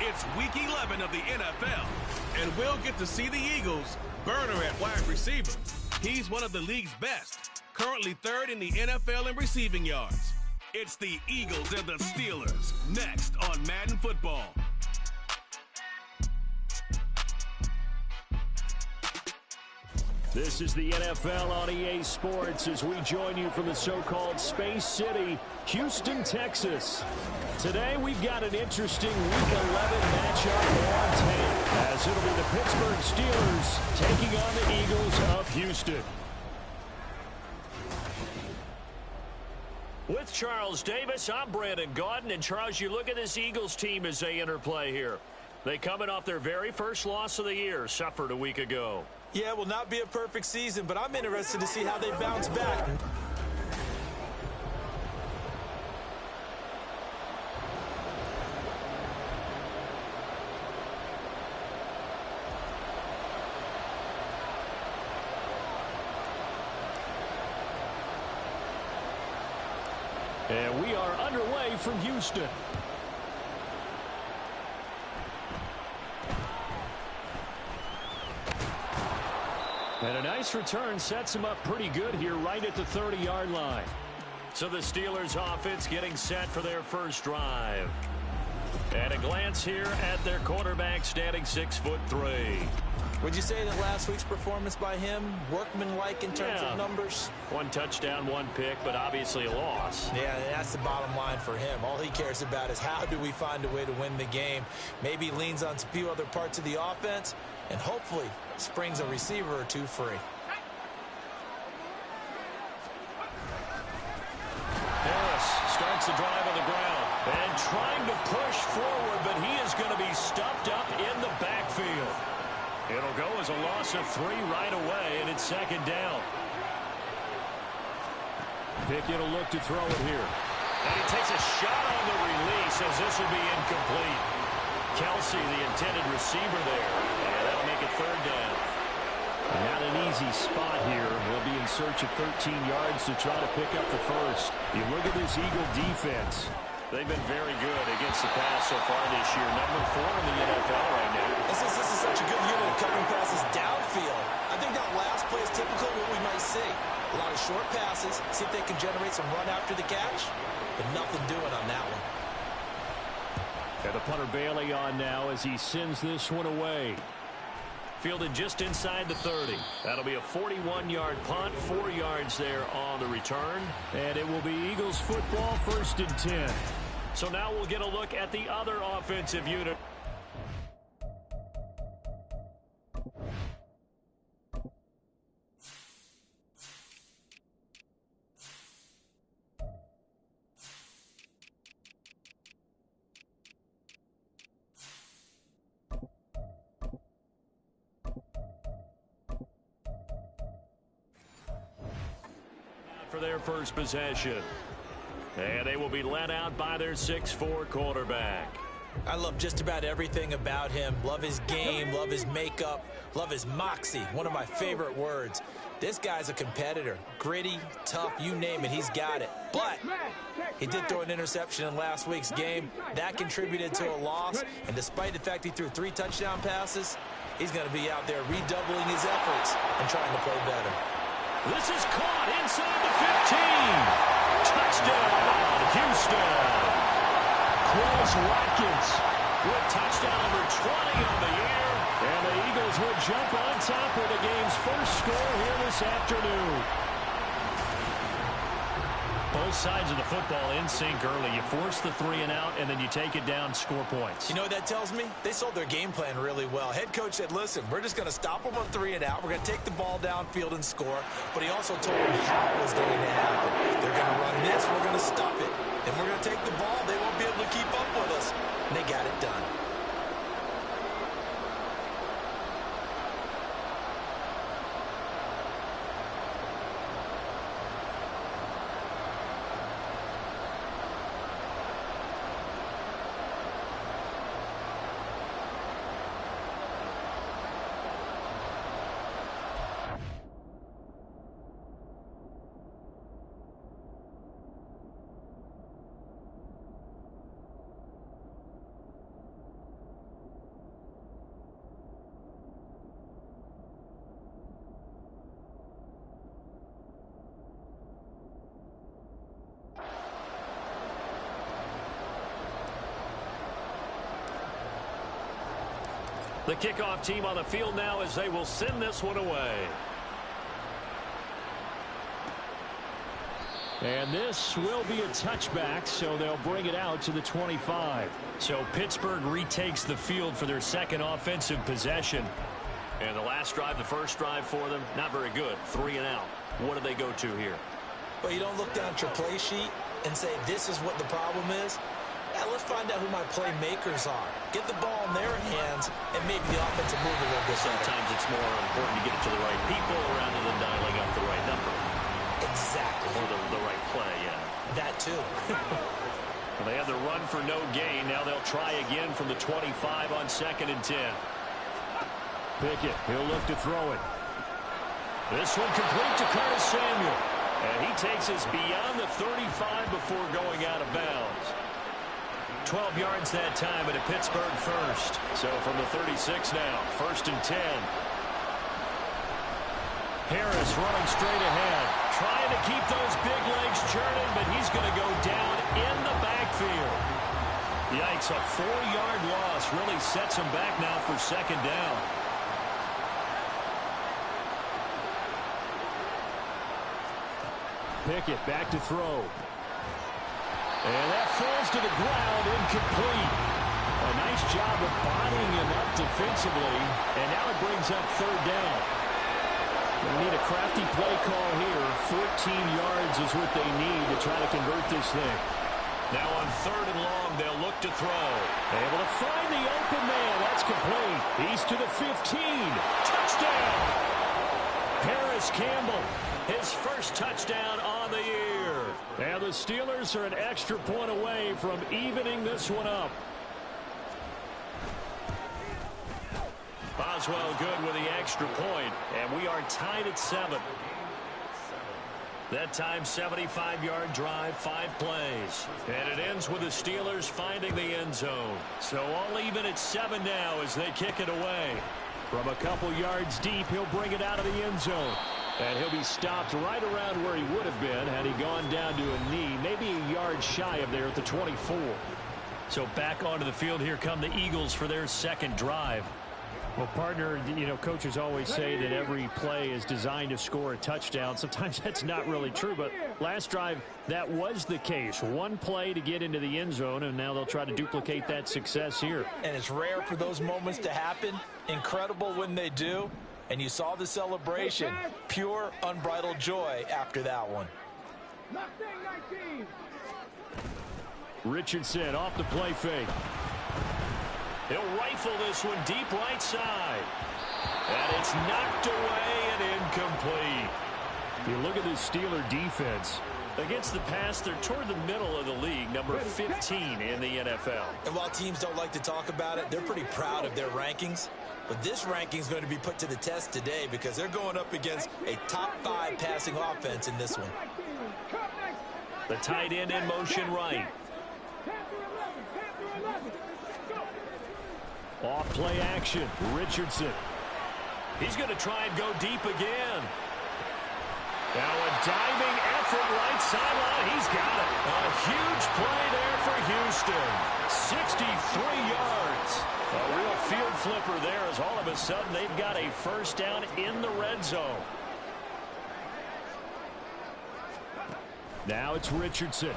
It's Week 11 of the NFL, and we'll get to see the Eagles' burner at wide receiver. He's one of the league's best, currently third in the NFL in receiving yards. It's the Eagles and the Steelers, next on Madden Football. This is the NFL on EA Sports as we join you from the so-called Space City, Houston, Texas. Today we've got an interesting Week 11 matchup on tape, as it'll be the Pittsburgh Steelers taking on the Eagles of Houston. With Charles Davis, I'm Brandon Gaudin. And Charles, you look at this Eagles team as they interplay here. They coming off their very first loss of the year, suffered a week ago. Yeah, will not be a perfect season, but I'm interested to see how they bounce back. And we are underway from Houston. And a nice return sets him up pretty good here right at the 30-yard line. So the Steelers offense getting set for their first drive. And a glance here at their quarterback standing 6'3". Would you say that last week's performance by him, workmanlike in terms of numbers? One touchdown, one pick, but obviously a loss. Yeah, that's the bottom line for him. All he cares about is how do we find a way to win the game. Maybe leans on a few other parts of the offense, and hopefully springs a receiver or two free. Harris starts the drive on the ground and trying to push forward, but he is going to be stuffed up in the backfield. It'll go as a loss of 3 right away, and it's second down. Pickett will look to throw it here. And he takes a shot on the release as this will be incomplete. Kelsey, the intended receiver there. And that'll make it third down. Not an easy spot here. We'll be in search of 13 yards to try to pick up the first. You look at this Eagle defense. They've been very good against the pass so far this year. Number 4 in the NFL right now. This is such a good unit of covering passes downfield. I think that last play is typical of what we might see. A lot of short passes. See if they can generate some run after the catch. But nothing doing on that one. And the punter Bailey on now as he sends this one away. Fielded just inside the 30. That'll be a 41-yard punt, 4 yards there on the return. And it will be Eagles football, 1st and 10. So now we'll get a look at the other offensive unit. For their first possession. And they will be led out by their 6'4" quarterback. I love just about everything about him. Love his game, love his makeup, love his moxie. One of my favorite words. This guy's a competitor. Gritty, tough, you name it, he's got it. But he did throw an interception in last week's game. That contributed to a loss. And despite the fact he threw 3 touchdown passes, he's going to be out there redoubling his efforts and trying to play better. This is caught inside the 15. Touchdown, Houston. Chris Watkins with touchdown number 20 on the year. And the Eagles will jump on top of the game's first score here this afternoon. Both sides of the football in sync early. You force the 3 and out, and then you take it down, score points. You know what that tells me? They sold their game plan really well. Head coach said, listen, we're just going to stop them on 3 and out. We're going to take the ball downfield and score. But he also told them how it was going to happen. They're going to run this. We're going to stop it. And we're going to take the ball. They won't be able to keep up with us. And they got it done. The kickoff team on the field now as they will send this one away. And this will be a touchback, so they'll bring it out to the 25. So Pittsburgh retakes the field for their second offensive possession. And the last drive, the first drive for them, not very good. 3 and out. What do they go to here? Well, you don't look down at your play sheet and say, this is what the problem is. Now let's find out who my playmakers are. Get the ball in their hands, and maybe the offense will move a little bit better. Sometimes it's more important to get it to the right people rather than dialing up the right number. Exactly. Or the right play, yeah. That too. Well, they had the run for no gain. Now they'll try again from the 25 on 2nd and 10. Pickett, he'll look to throw it. This one complete to Curtis Samuel. And he takes us beyond the 35 before going out of bounds. 12 yards that time at a Pittsburgh first. So from the 36 now, 1st and 10. Harris running straight ahead. Trying to keep those big legs churning, but he's going to go down in the backfield. Yikes, a 4-yard loss really sets him back now for 2nd down. Pickett back to throw. And that falls to the ground, incomplete. A nice job of bottling him up defensively, and now it brings up 3rd down. They need a crafty play call here. 14 yards is what they need to try to convert this thing. Now on 3rd and long, they'll look to throw. Able to find the open man. That's complete. He's to the 15. Touchdown! Paris Campbell, his first touchdown on the year. And the Steelers are an extra point away from evening this one up. Boswell good with the extra point, and we are tied at 7. That time, 75-yard drive, 5 plays. And it ends with the Steelers finding the end zone. So all even at 7 now as they kick it away. From a couple yards deep, he'll bring it out of the end zone. And he'll be stopped right around where he would have been had he gone down to a knee, maybe a yard shy of there at the 24. So back onto the field, here come the Eagles for their 2nd drive. Well, partner, you know, coaches always say that every play is designed to score a touchdown. Sometimes that's not really true, but last drive, that was the case. One play to get into the end zone, and now they'll try to duplicate that success here. And it's rare for those moments to happen. Incredible when they do. And you saw the celebration. Pure, unbridled joy after that one. Richardson off the play fake. He'll rifle this one deep right side. And it's knocked away and incomplete. You look at this Steeler defense. Against the pass, they're toward the middle of the league, number 15 in the NFL. And while teams don't like to talk about it, they're pretty proud of their rankings. But this ranking is going to be put to the test today because they're going up against a top 5 passing offense in this one. The tight end in motion right. Off play action, Richardson. He's going to try and go deep again. Now a diving effort right sideline. He's got it. A huge play there for Houston. 63 yards. A real field flipper there as all of a sudden they've got a 1st down in the red zone. Now it's Richardson.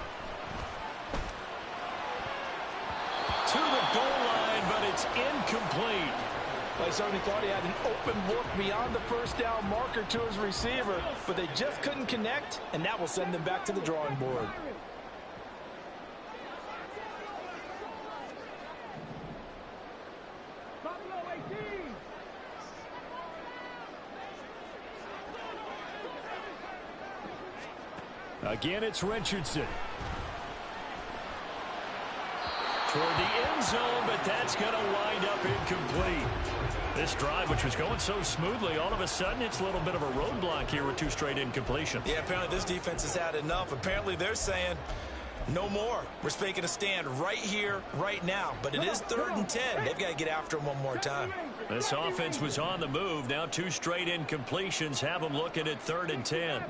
To the goal line, but it's incomplete. I certainly thought he had an open look beyond the 1st down marker to his receiver, but they just couldn't connect, and that will send them back to the drawing board. Again, it's Richardson. Toward the end zone, but that's going to wind up incomplete. This drive, which was going so smoothly, all of a sudden it's a little bit of a roadblock here with 2 straight incompletions. Yeah, apparently this defense has had enough. Apparently they're saying no more. We're making a stand right here, right now. But it is 3rd and 10. They've got to get after him one more time. This offense was on the move. Now 2 straight incompletions have them looking at 3rd and 10.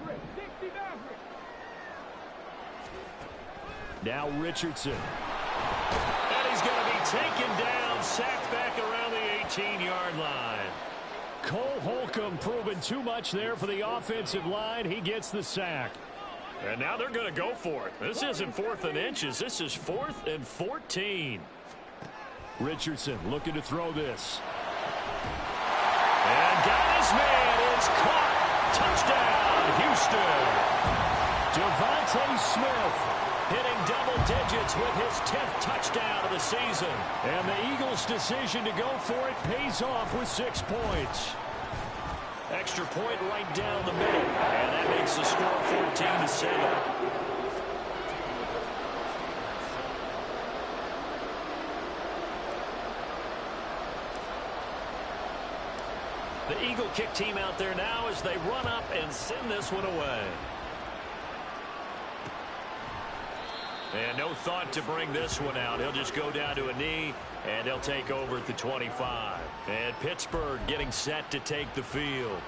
Now Richardson. And he's going to be taken down, sacked back around the 14-yard line. Cole Holcomb proving too much there for the offensive line. He gets the sack. And now they're going to go for it. This isn't 4th and inches. This is 4th and 14. Richardson looking to throw this. And got his man. It's caught. Touchdown, Houston. Devontae Smith hitting double digits with his 10th touchdown of the season. And the Eagles' decision to go for it pays off with 6 points. Extra point right down the middle. And that makes the score 14-7. The Eagle kick team out there now as they run up and send this one away. And no thought to bring this one out. He'll just go down to a knee, and they'll take over at the 25. And Pittsburgh getting set to take the field.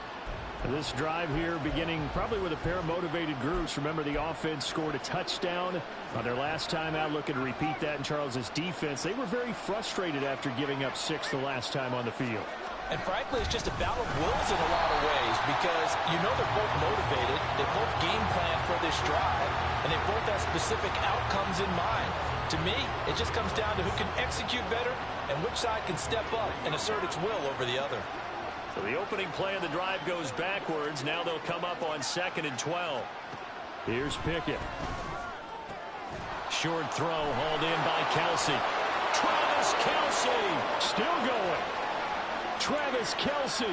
This drive here beginning probably with a pair of motivated groups. Remember, the offense scored a touchdown on their last time out. Looking to repeat that in Charles's defense. They were very frustrated after giving up 6 the last time on the field. And frankly, it's just a battle of wills in a lot of ways because you know they're both motivated. They both game plan for this drive, and they both have specific outcomes in mind. To me, it just comes down to who can execute better and which side can step up and assert its will over the other. So the opening play of the drive goes backwards. Now they'll come up on 2nd and 12. Here's Pickett. Short throw hauled in by Kelsey. Travis Kelsey still going. Travis Kelsey.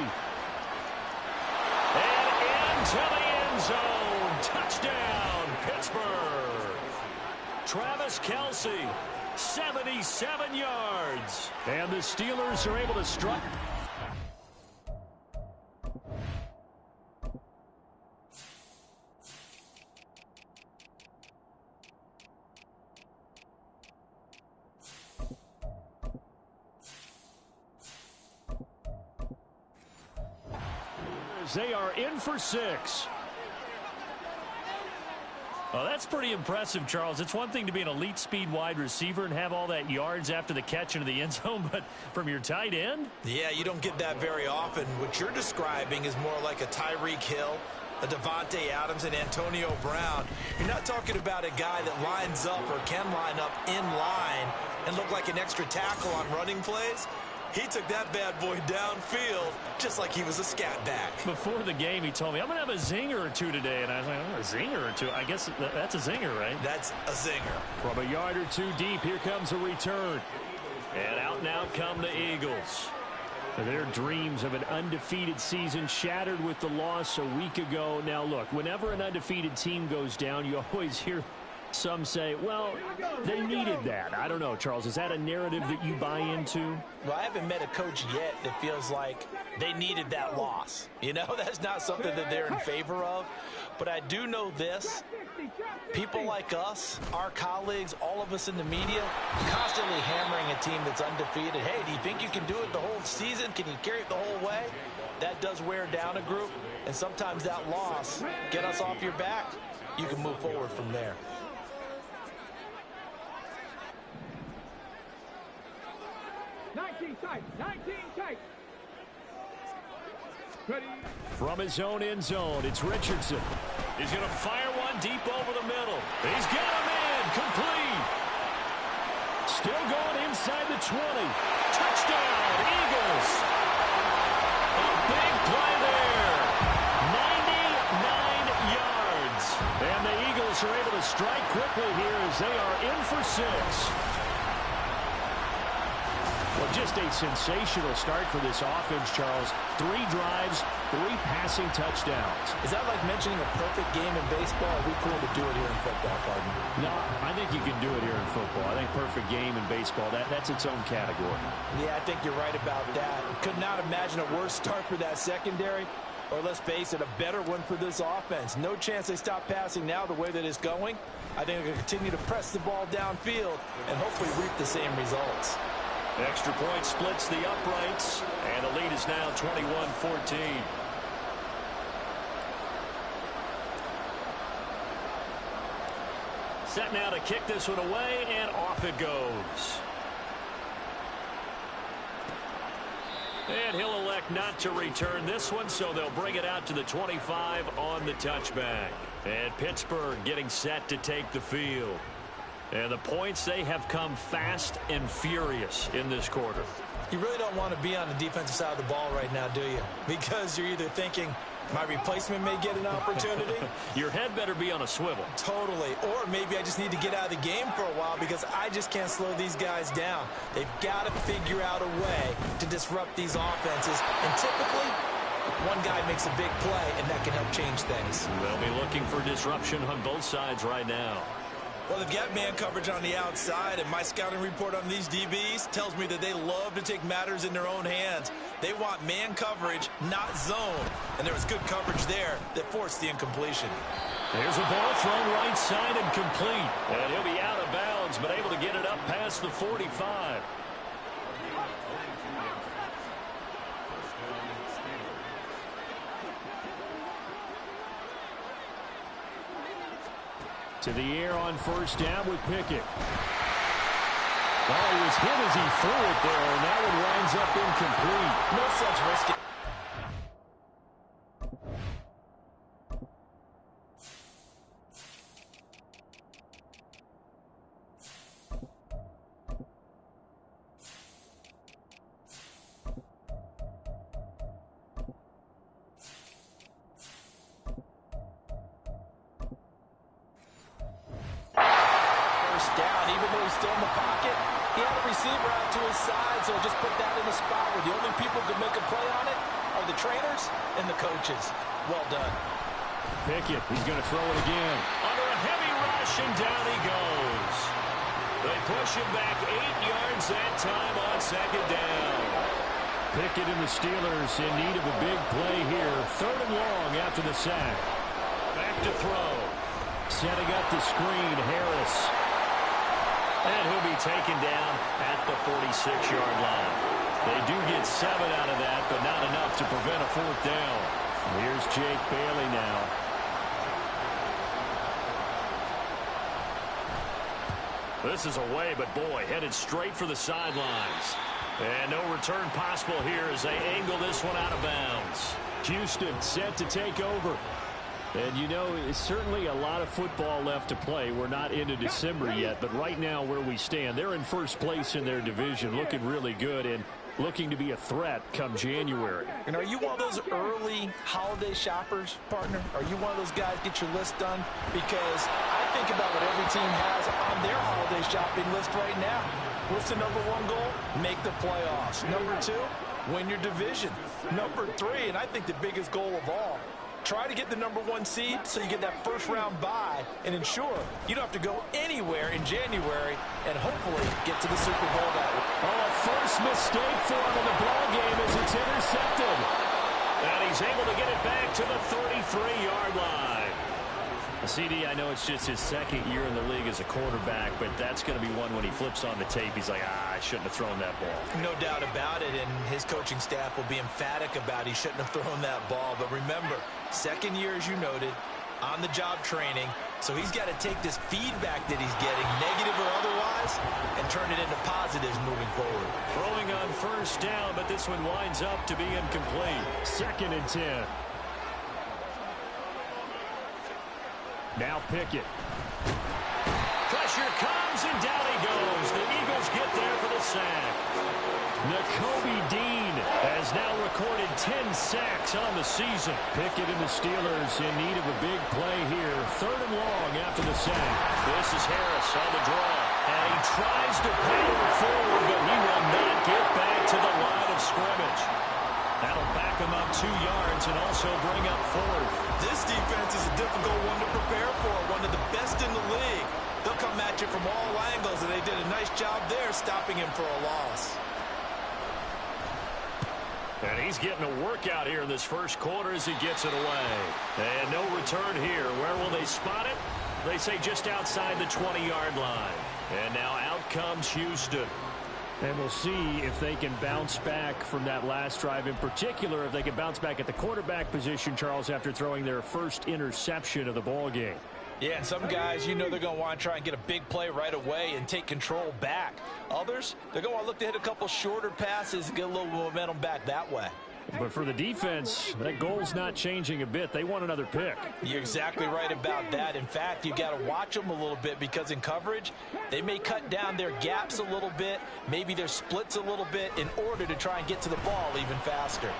And into the end zone. Touchdown, Pittsburgh. Travis Kelsey, 77 yards. And the Steelers are able to strike. They are in for 6. Well, that's pretty impressive, Charles. It's one thing to be an elite speed wide receiver and have all that yards after the catch into the end zone, but from your tight end? Yeah, you don't get that very often. What you're describing is more like a Tyreek Hill, a Devontae Adams, and Antonio Brown. You're not talking about a guy that lines up or can line up in line and look like an extra tackle on running plays. He took that bad boy downfield just like he was a scat back. Before the game, he told me, I'm going to have a zinger or two today. And I was like, oh, a zinger or two? I guess that's a zinger, right? That's a zinger. From a yard or two deep, here comes a return. And out now come the Eagles. Their dreams of an undefeated season shattered with the loss a week ago. Now, look, whenever an undefeated team goes down, you always hear some say, well, they needed that. I don't know, Charles. Is that a narrative that you buy into? Well, I haven't met a coach yet that feels like they needed that loss. You know, that's not something that they're in favor of. But I do know this. People like us, our colleagues, all of us in the media, constantly hammering a team that's undefeated. Hey, do you think you can do it the whole season? Can you carry it the whole way? That does wear down a group. And sometimes that loss, get us off your back, you can move forward from there. From his own end zone, it's Richardson. He's going to fire one deep over the middle. He's got him in. Complete. Still going inside the 20. Touchdown, Eagles. A big play there. 99 yards. And the Eagles are able to strike quickly here as they are in for 6. Well, just a sensational start for this offense, Charles. 3 drives, 3 passing touchdowns. Is that like mentioning a perfect game in baseball? Are we cool to do it here in football, pardon? No, I think you can do it here in football. I think perfect game in baseball, that's its own category. Yeah, I think you're right about that. Could not imagine a worse start for that secondary. Or let's face it, a better one for this offense. No chance they stop passing now the way that it's going. I think they're going to continue to press the ball downfield and hopefully reap the same results. Extra point splits the uprights, and the lead is now 21-14. Set now to kick this one away, and off it goes. And he'll elect not to return this one, so they'll bring it out to the 25 on the touchback. And Pittsburgh getting set to take the field. And the points, they have come fast and furious in this quarter. You really don't want to be on the defensive side of the ball right now, do you? Because you're either thinking, my replacement may get an opportunity. Your head better be on a swivel. Totally. Or maybe I just need to get out of the game for a while because I just can't slow these guys down. They've got to figure out a way to disrupt these offenses. And typically, one guy makes a big play, and that can help change things. They'll be looking for disruption on both sides right now. Well, they've got man coverage on the outside, and my scouting report on these DBs tells me that they love to take matters in their own hands. They want man coverage, not zone. And there was good coverage there that forced the incompletion. Here's a ball thrown right side and complete. And he'll be out of bounds, but able to get it up past the 45. To the air on first down with Pickett. Oh, he was hit as he threw it there, and that one winds up incomplete. No such risk. Down, even though he's still in the pocket, he had a receiver out to his side, so just put that in a spot where the only people who can make a play on it are the trainers and the coaches. Well done. Pickett, he's going to throw it again. Under a heavy rush, and down he goes. They push him back 8 yards that time on second down. Pickett and the Steelers in need of a big play here. 3rd and long after the sack. Back to throw. Setting up the screen, Harris. And he'll be taken down at the 46-yard line. They do get 7 out of that, but not enough to prevent a 4th down. Here's Jake Bailey now. This is away, but boy, headed straight for the sidelines. And no return possible here as they angle this one out of bounds. Houston set to take over. And, you know, it's certainly a lot of football left to play. We're not into December yet, but right now where we stand, they're in first place in their division, looking really good and looking to be a threat come January. And are you one of those early holiday shoppers, partner? Are you one of those guys get your list done? Because I think about what every team has on their holiday shopping list right now. What's the number 1 goal? Make the playoffs. Number 2, win your division. Number 3, and I think the biggest goal of all, try to get the number 1 seed so you get that first-round bye and ensure you don't have to go anywhere in January and hopefully get to the Super Bowl that way. Oh, first mistake for him in the ball game as it's intercepted. And he's able to get it back to the 33-yard line. CD, I know it's just his 2nd year in the league as a quarterback, but that's going to be one when he flips on the tape. He's like, I shouldn't have thrown that ball. No doubt about it, and his coaching staff will be emphatic about he shouldn't have thrown that ball. But remember, 2nd year, as you noted, on-the-job training, so he's got to take this feedback that he's getting, negative or otherwise, and turn it into positives moving forward. Throwing on first down, but this one winds up to be incomplete. 2nd and 10. Now Pickett. Pressure comes, and down he goes. The Eagles get there for the sack. Nakobe Dean has now recorded 10 sacks on the season. Pickett and the Steelers in need of a big play here. 3rd and long after the sack. This is Harris on the draw. And he tries to power forward, but he will not get back to the line of scrimmage. That'll back him up 2 yards and also bring up 4th. This defense is a difficult one to prepare for, one of the best in the league. They'll come at you from all angles, and they did a nice job there stopping him for a loss. And he's getting a workout here in this first quarter as he gets it away. And no return here. Where will they spot it? They say just outside the 20-yard line. And now out comes Houston. And we'll see if they can bounce back from that last drive, in particular if they can bounce back at the quarterback position, Charles, after throwing their first interception of the ball game. Yeah, and some guys, you know they're going to want to try and get a big play right away and take control back. Others, they're going to want to look to hit a couple shorter passes and get a little momentum back that way. But for the defense, that goal's not changing a bit. They want another pick. You're exactly right about that. In fact, you got to watch them a little bit because in coverage, they may cut down their gaps a little bit, maybe their splits a little bit in order to try and get to the ball even faster.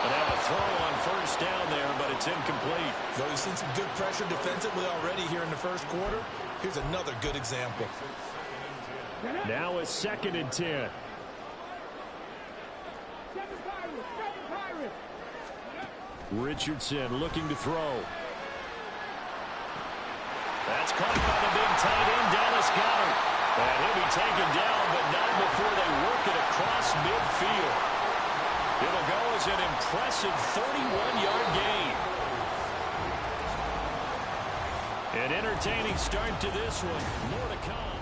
And now a throw on first down there, but it's incomplete. Though you've seen some good pressure defensively already here in the first quarter, here's another good example. Now a 2nd and 10. Richardson looking to throw. That's caught by the big tight end, Dallas Goedert. And he'll be taken down, but not before they work it across midfield. It'll go as an impressive 31-yard gain. An entertaining start to this one. More to come.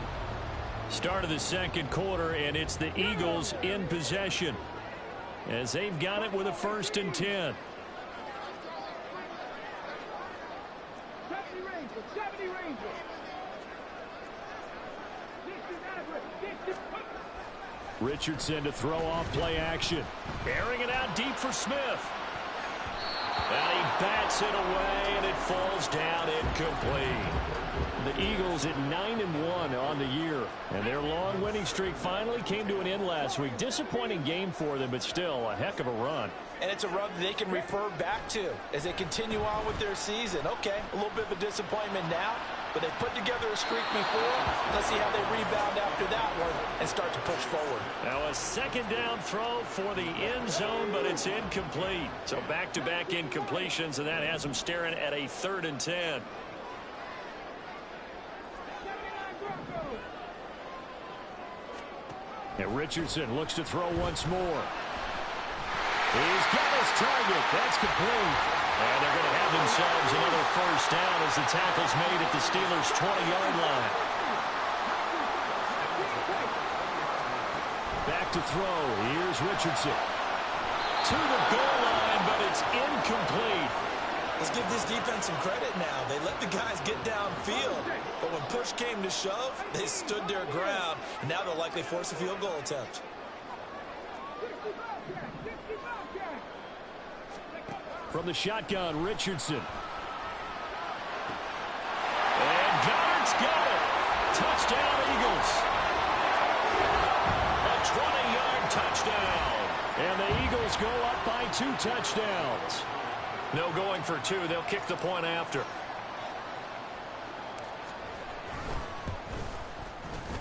Start of the second quarter, and it's the Eagles in possession as they've got it with a 1st and 10. Richardson to throw off play action. Airing it out deep for Smith. And he bats it away, and it falls down incomplete. The Eagles at 9-1 on the year, and their long winning streak finally came to an end last week. Disappointing game for them, but still a heck of a run. And it's a run that they can refer back to as they continue on with their season. Okay, a little bit of a disappointment now, but they put together a streak before. Let's see how they rebound after that one and start to push forward. Now a 2nd down throw for the end zone, but it's incomplete. So back-to-back incompletions, and that has them staring at a 3rd and 10. And Richardson looks to throw once more. He's got his target. That's complete. And they're going to have themselves another 1st down as the tackle's made at the Steelers' 20-yard line. Back to throw. Here's Richardson. To the goal line, but it's incomplete. Let's give this defense some credit now. They let the guys get downfield, but when push came to shove, they stood their ground, and now they'll likely force a field goal attempt. From the shotgun, Richardson. And Goddard's got it. Touchdown, Eagles. A 20-yard touchdown. And the Eagles go up by 2 touchdowns. No going for 2. They'll kick the point after.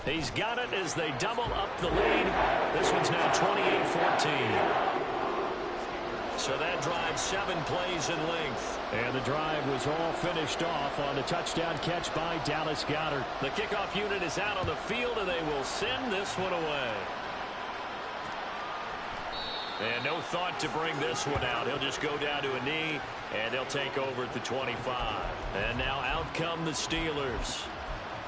He's got it as they double up the lead. This one's now 28-14. So that drive 7 plays in length. And the drive was all finished off on the touchdown catch by Dallas Goedert. The kickoff unit is out on the field, and they will send this one away. And no thought to bring this one out. He'll just go down to a knee, and they'll take over at the 25. And now out come the Steelers.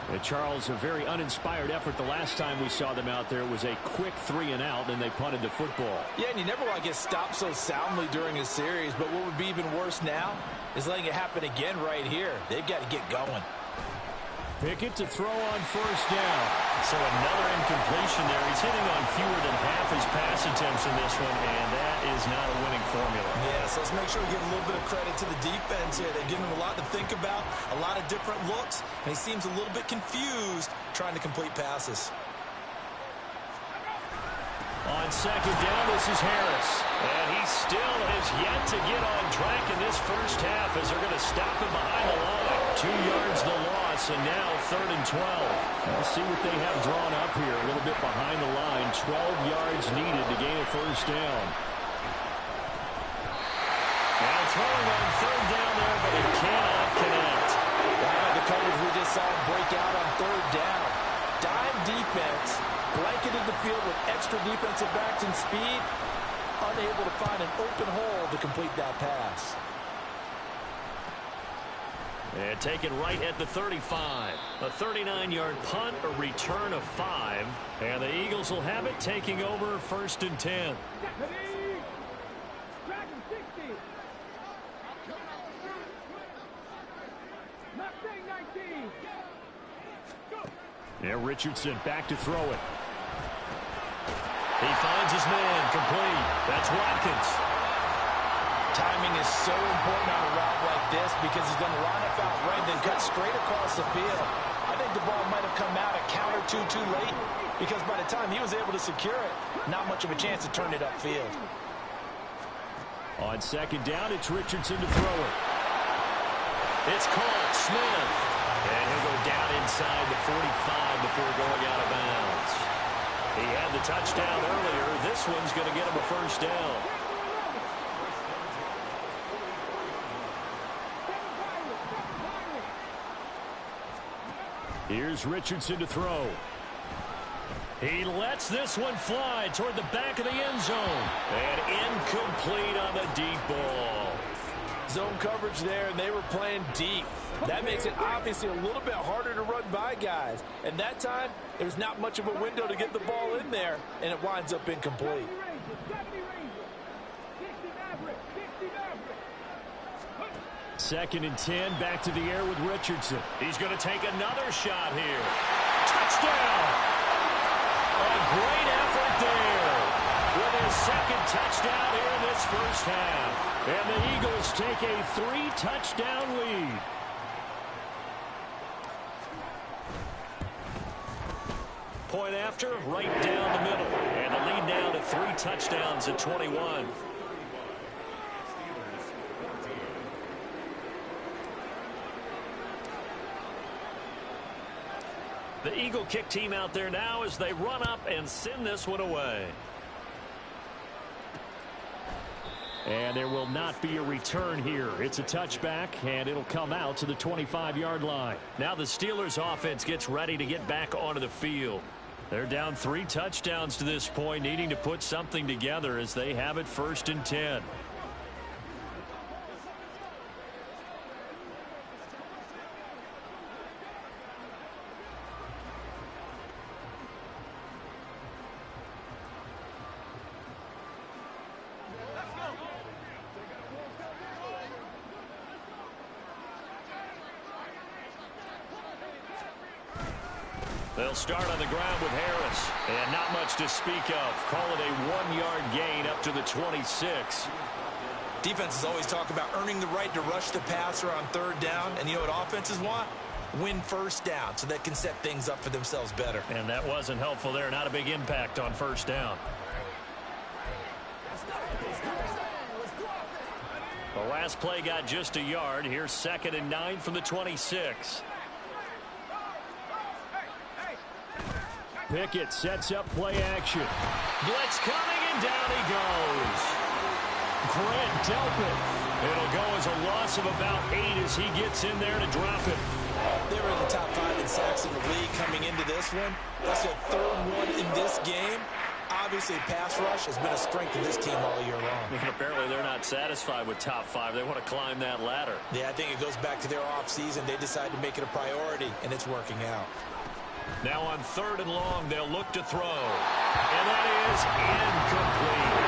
And Charles, a very uninspired effort the last time we saw them out there. It was a quick 3-and-out, and they punted the football. Yeah, and you never want to get stopped so soundly during a series, but what would be even worse now is letting it happen again right here. They've got to get going. Pickett to throw on 1st down. So another incompletion there. He's hitting on fewer than half his pass attempts in this one, and that is not a winning formula. Yeah, so let's make sure we give a little bit of credit to the defense here. They've given him a lot to think about, a lot of different looks, and he seems a little bit confused trying to complete passes. On 2nd down, this is Harris. And he still has yet to get on track in this first half as they're going to stop him behind the line. 2 yards the loss, and now 3rd and 12. We'll see what they have drawn up here. A little bit behind the line. 12 yards needed to gain a 1st down. Now throwing on 3rd down there, but he cannot connect. Wow, the coverage we just saw break out on 3rd down. Dime defense, blanketed the field with extra defensive backs and speed, unable to find an open hole to complete that pass. And taken right at the 35. A 39-yard punt, a return of 5. And the Eagles will have it, taking over 1st and 10. Yeah, Richardson back to throw it. He finds his man, complete. That's Watkins. Timing is so important on a route like this because he's going to line up out right, then cut straight across the field. I think the ball might have come out a count or two too late because by the time he was able to secure it, not much of a chance to turn it upfield. On second down, it's Richardson to throw it. It's caught, Smith. And he'll go down inside the 45 before going out of bounds. He had the touchdown earlier. This one's going to get him a first down. Here's Richardson to throw. He lets this one fly toward the back of the end zone. And incomplete on the deep ball. Zone coverage there, and they were playing deep. That makes it obviously a little bit harder to run by guys. And that time, there was not much of a window to get the ball in there, and it winds up incomplete. Second and 10, back to the air with Richardson. He's going to take another shot here. Touchdown! A great effort there with his second touchdown here in this first half. And the Eagles take a 3-touchdown lead. Point after, right down the middle. And the lead now to 3 touchdowns at 21. The Eagle kick team out there now as they run up and send this one away. And there will not be a return here. It's a touchback, and it'll come out to the 25-yard line. Now the Steelers offense gets ready to get back onto the field. They're down 3 touchdowns to this point, needing to put something together as they have it 1st and 10. They'll start on the ground with Harris. And not much to speak of. Call it a 1-yard gain up to the 26. Defenses always talk about earning the right to rush the passer on 3rd down. And you know what offenses want? Win 1st down so they can set things up for themselves better. And that wasn't helpful there. Not a big impact on 1st down. The last play got just a yard. Here's 2nd and 9 from the 26. Pickett sets up play action. Blitz coming, and down he goes. Grant Delpit. It'll go as a loss of about 8 as he gets in there to drop it. They were in the top 5 in sacks in the league coming into this one. That's their 3rd one in this game. Obviously, pass rush has been a strength of this team all year long. And apparently, they're not satisfied with top 5. They want to climb that ladder. Yeah, I think it goes back to their offseason. They decided to make it a priority, and it's working out. Now on 3rd and long, they'll look to throw. And that is incomplete.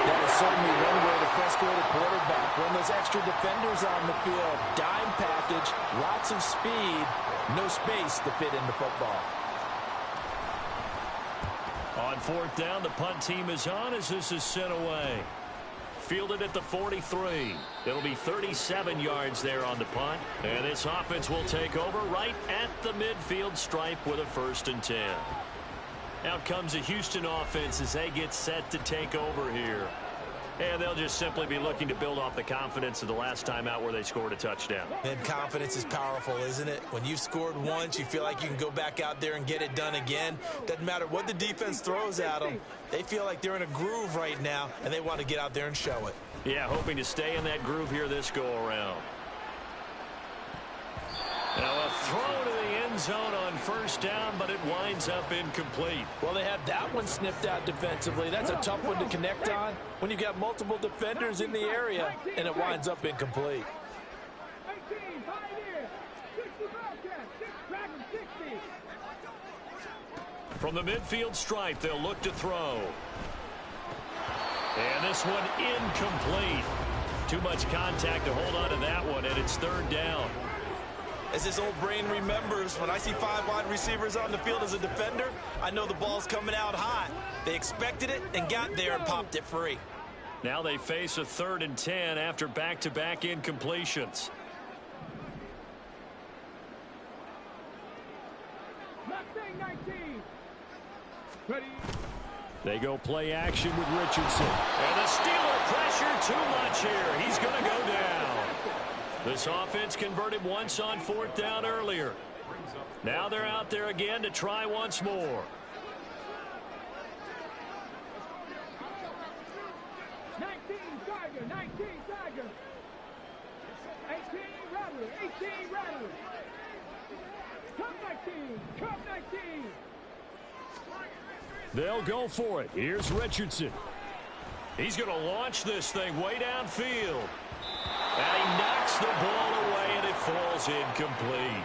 That is certainly one way to frustrate a quarterback. When those extra defenders on the field, dime package, lots of speed, no space to fit in the football. On 4th down, the punt team is on as this is sent away. Fielded at the 43. It'll be 37 yards there on the punt. And this offense will take over right at the midfield stripe with a 1st and 10. Out comes the Houston offense as they get set to take over here. And they'll just simply be looking to build off the confidence of the last time out where they scored a touchdown. And confidence is powerful, isn't it? When you've scored once, you feel like you can go back out there and get it done again. Doesn't matter what the defense throws at them. They feel like they're in a groove right now, and they want to get out there and show it. Yeah, hoping to stay in that groove here this go-around. Now a throw to the end zone on 1st down, but it winds up incomplete. Well, they had that one sniffed out defensively. That's a tough one to connect on when you've got multiple defenders in the area, and it winds up incomplete. From the midfield stripe, they'll look to throw. And this one incomplete. Too much contact to hold on to that one, and it's 3rd down. As his old brain remembers, when I see 5 wide receivers on the field as a defender, I know the ball's coming out hot. They expected it and got there and popped it free. Now they face a 3rd and 10 after back-to-back incompletions. They go play action with Richardson. And the Steeler pressure too much here. He's going to go down. This offense converted once on 4th down earlier. Now they're out there again to try once more. 19 Tiger. 18 Rattler. Cup 19. They'll go for it. Here's Richardson. He's going to launch this thing way downfield. And he knocks the ball away, and it falls incomplete.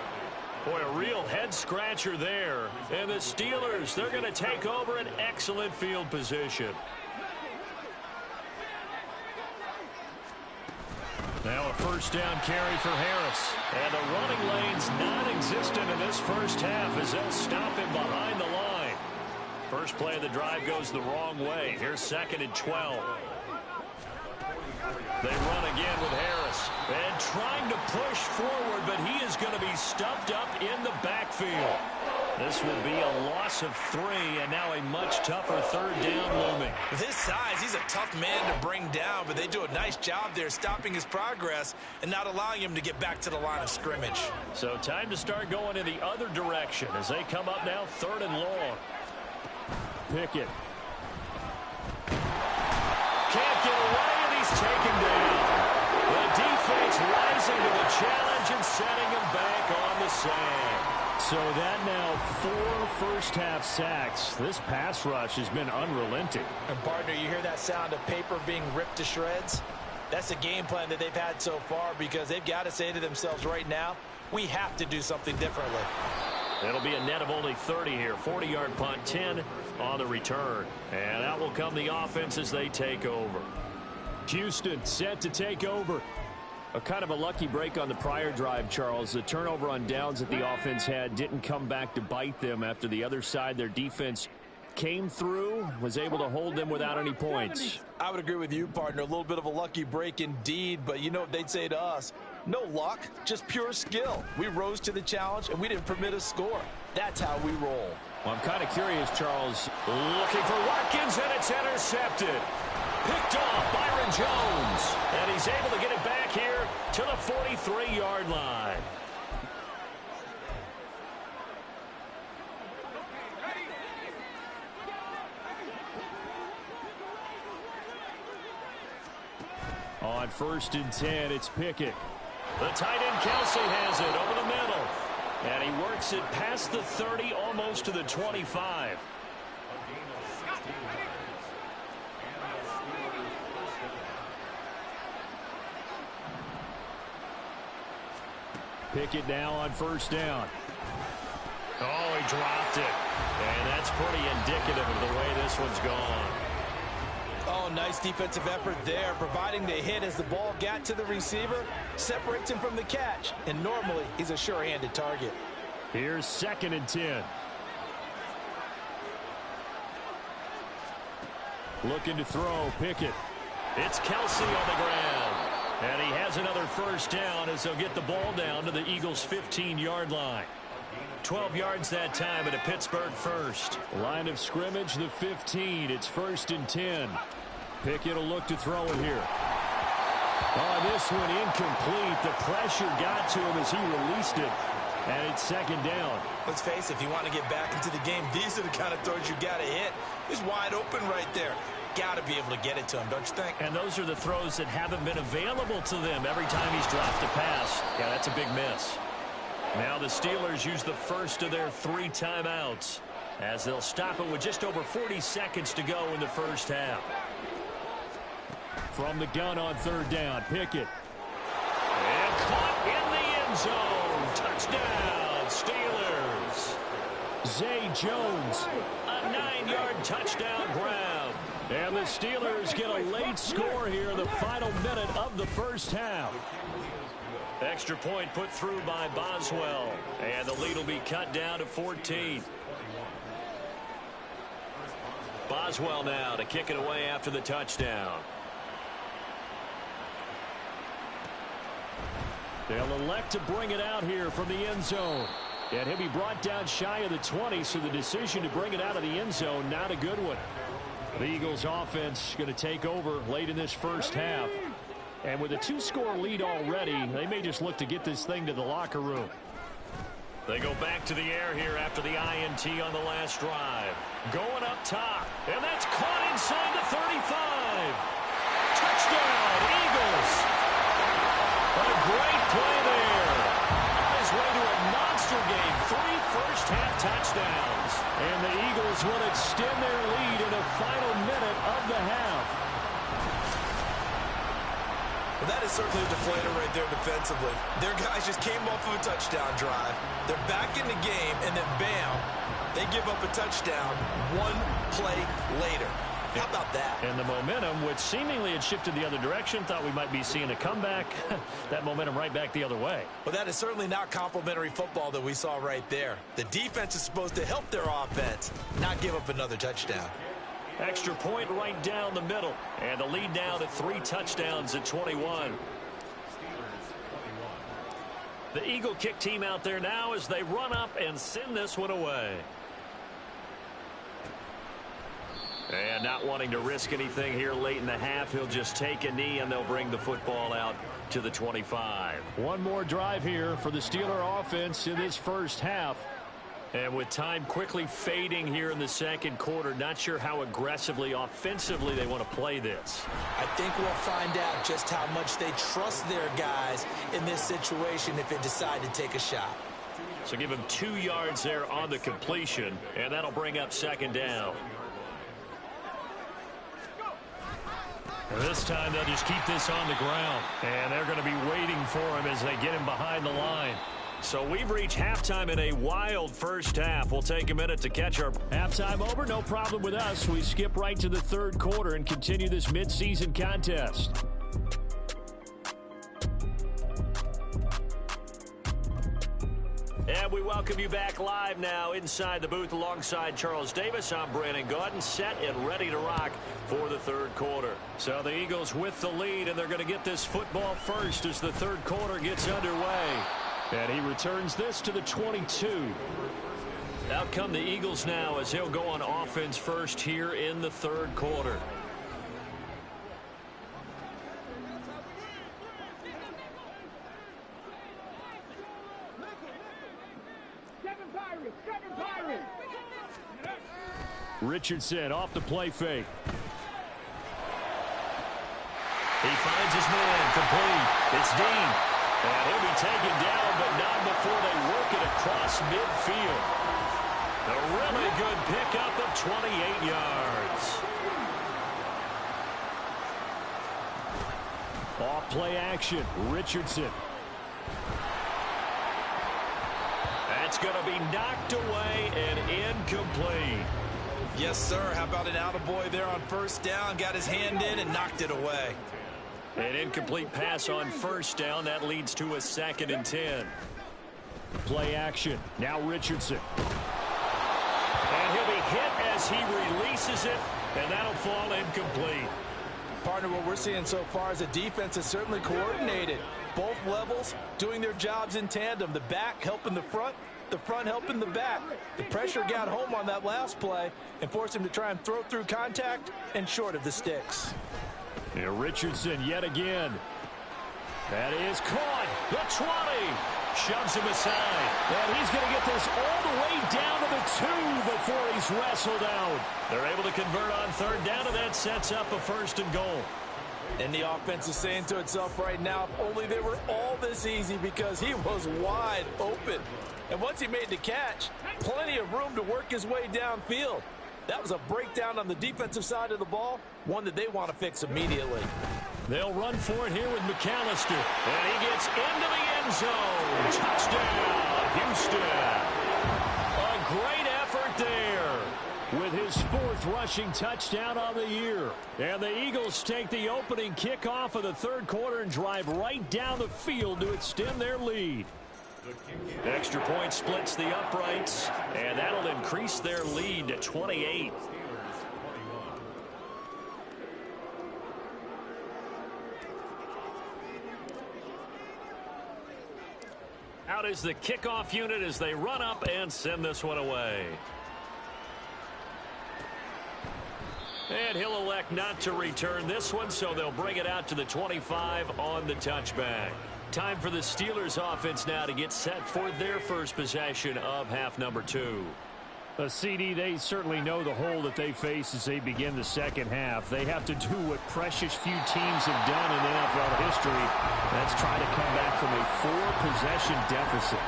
Boy, a real head-scratcher there. And the Steelers, they're going to take over an excellent field position. Now a 1st down carry for Harris. And the running lane's non-existent in this first half as they'll stop him behind the line. First play of the drive goes the wrong way. Here's 2nd and 12. They run again with Harris. And trying to push forward, but he is going to be stuffed up in the backfield. This will be a loss of 3, and now a much tougher 3rd down looming. With his size, he's a tough man to bring down, but they do a nice job there stopping his progress and not allowing him to get back to the line of scrimmage. So time to start going in the other direction as they come up now 3rd and long. Pickett. Can't get away, and he's taken down. The defense rising to the challenge and setting him back on the sand. So that now 4 first-half sacks. This pass rush has been unrelenting. And, partner, you hear that sound of paper being ripped to shreds? That's the game plan that they've had so far because they've got to say to themselves right now, we have to do something differently. It'll be a net of only 30 here. 40-yard punt, 10 on the return. And out will come the offense as they take over. Houston set to take over. A kind of a lucky break on the prior drive, Charles. The turnover on downs that the offense had didn't come back to bite them after the other side. Their defense came through, was able to hold them without any points. I would agree with you, partner. A little bit of a lucky break indeed, but you know what they'd say to us? No luck, just pure skill. We rose to the challenge, and we didn't permit a score. That's how we roll. Well, I'm kind of curious, Charles. Looking for Watkins, and it's intercepted. Picked off Byron Jones. And he's able to get it back here to the 43-yard line. On 1st and 10, it's Pickett. The tight end Kelsey has it over the middle. And he works it past the 30, almost to the 25. Pickett now on 1st down. Oh, he dropped it. And that's pretty indicative of the way this one's gone. Oh, nice defensive effort there, providing the hit as the ball got to the receiver, separates him from the catch, and normally he's a sure-handed target. Here's 2nd and 10. Looking to throw, Pickett. It's Kelsey on the ground. And he has another 1st down as they'll get the ball down to the Eagles' 15-yard line. 12 yards that time at a Pittsburgh first. Line of scrimmage, the 15. It's 1st and 10. Pickett will look to throw it here. Oh, this one incomplete. The pressure got to him as he released it. And it's 2nd down. Let's face it, if you want to get back into the game, these are the kind of throws you got to hit. He's wide open right there. Got to be able to get it to him, don't you think? And those are the throws that haven't been available to them every time he's dropped a pass. Yeah, that's a big miss. Now the Steelers use the first of their 3 timeouts as they'll stop it with just over 40 seconds to go in the first half. From the gun on 3rd down, Pickett. And caught in the end zone. Touchdown, Steelers. Zay Jones, a 9-yard touchdown grab. And the Steelers get a late score here in the final minute of the first half. Extra point put through by Boswell. And the lead will be cut down to 14. Boswell now to kick it away after the touchdown. They'll elect to bring it out here from the end zone. And he'll be brought down shy of the 20, so the decision to bring it out of the end zone, not a good one. The Eagles offense going to take over late in this first half. And with a 2-score lead already, they may just look to get this thing to the locker room. They go back to the air here after the INT on the last drive. Going up top. And that's caught inside the 35. Touchdown, Eagles. A great play there. On his way to a monster game. 3 first-half touchdowns. And the Eagles will extend their lead in the final minute of the half. Well, that is certainly a deflator right there defensively. Their guys just came off of a touchdown drive. They're back in the game, and then bam, they give up a touchdown 1 play later. How about that? And the momentum, which seemingly had shifted the other direction, thought we might be seeing a comeback. That momentum right back the other way. Well, that is certainly not complimentary football that we saw right there. The defense is supposed to help their offense, not give up another touchdown. Extra point right down the middle. And the lead now to 3 touchdowns at 21. The Eagle kick team out there now as they run up and send this one away. And not wanting to risk anything here late in the half, he'll just take a knee and they'll bring the football out to the 25. One more drive here for the Steeler offense in this first half. And with time quickly fading here in the second quarter, not sure how aggressively, offensively they want to play this. I think we'll find out just how much they trust their guys in this situation if they decide to take a shot. So give him 2 yards there on the completion, and that'll bring up second down. And this time they'll just keep this on the ground, and they're going to be waiting for him as they get him behind the line. So we've reached halftime in a wild first half. We'll take a minute to catch our halftime over. No problem with us. We skip right to the third quarter and continue this midseason contest. And we welcome you back live now inside the booth alongside Charles Davis. I'm Brandon Gaudin, set and ready to rock for the third quarter. So the Eagles with the lead, and they're going to get this football first as the third quarter gets underway. And he returns this to the 22. Out come the Eagles now as he'll go on offense first here in the third quarter. Richardson off the play fake. He finds his man complete. It's Dean. And he'll be taken down, but not before they work it across midfield. A really good pickup of 28 yards. Off play action. Richardson. That's going to be knocked away and incomplete. Yes, sir. How about an attaboy there on first down? Got his hand in and knocked it away. An incomplete pass on first down. That leads to a 2nd and 10. Play action. Now Richardson. And he'll be hit as he releases it, and that'll fall incomplete. Partner, what we're seeing so far is the defense is certainly coordinated. Both levels doing their jobs in tandem. The back helping the front helping the back. The pressure got home on that last play and forced him to try and throw through contact and short of the sticks. Yeah, Richardson yet again. That is caught. The 20 shoves him aside. And he's going to get this all the way down to the 2 before he's wrestled out. They're able to convert on third down, and that sets up a 1st and goal. And the offense is saying to itself right now, if only they were all this easy, because he was wide open. And once he made the catch, plenty of room to work his way downfield. That was a breakdown on the defensive side of the ball, one that they want to fix immediately. They'll run for it here with McAllister. And he gets into the end zone. Touchdown, Houston. A great effort there. With with his 4th rushing touchdown on the year. And the Eagles take the opening kickoff of the 3rd quarter and drive right down the field to extend their lead. Extra point splits the uprights, and that'll increase their lead to 28. Out is the kickoff unit as they run up and send this one away. And he'll elect not to return this one, so they'll bring it out to the 25 on the touchback. Time for the Steelers offense now to get set for their first possession of half number 2. CD, they certainly know the hole that they face as they begin the second half. They have to do what precious few teams have done in NFL history. That's try to come back from a 4-possession deficit.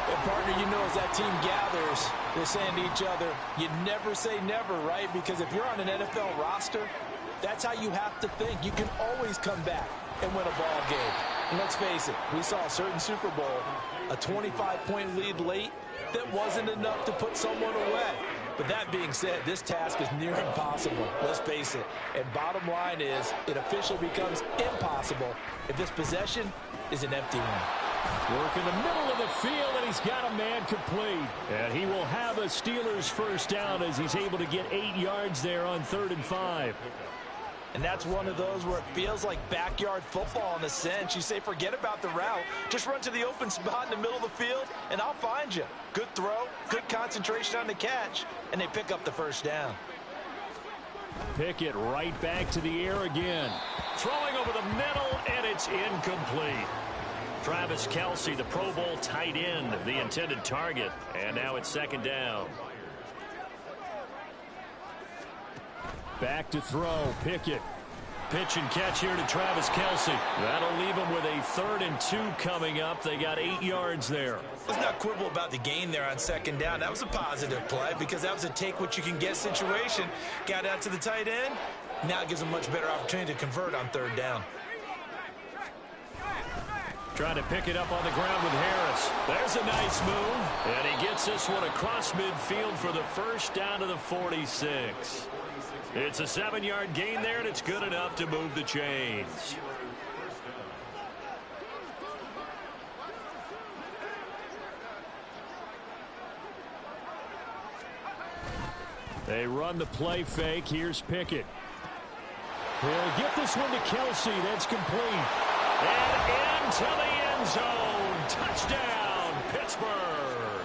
And partner, you know, as that team gathers, they're saying to each other, you never say never, right? Because if you're on an NFL roster, that's how you have to think. You can always come back and win a ball game. And let's face it, we saw a certain Super Bowl, a 25-point lead late, that wasn't enough to put someone away. But that being said, this task is near impossible. Let's face it. And bottom line is, it officially becomes impossible if this possession is an empty one. Work in the middle of the field, and he's got a man complete. And he will have a Steelers first down as he's able to get 8 yards there on 3rd and 5. And that's one of those where it feels like backyard football in a sense. You say, forget about the route. Just run to the open spot in the middle of the field, and I'll find you. Good throw, good concentration on the catch, and they pick up the first down. Pickett right back to the air again. Throwing over the middle, and it's incomplete. Travis Kelce, the Pro Bowl tight end, the intended target. And now it's 2nd down. Back to throw, Pickett. Pitch and catch here to Travis Kelce. That'll leave him with a 3rd and 2 coming up. They got 8 yards there. Let's not quibble about the gain there on 2nd down. That was a positive play because that was a take-what-you-can-get situation. Got out to the tight end. Now it gives them much better opportunity to convert on 3rd down. Trying to pick it up on the ground with Harris. There's a nice move. And he gets this one across midfield for the first down to the 46. It's a 7-yard gain there, and it's good enough to move the chains. They run the play fake. Here's Pickett. He'll get this one to Kelce. That's complete. And into the end zone. Touchdown, Pittsburgh.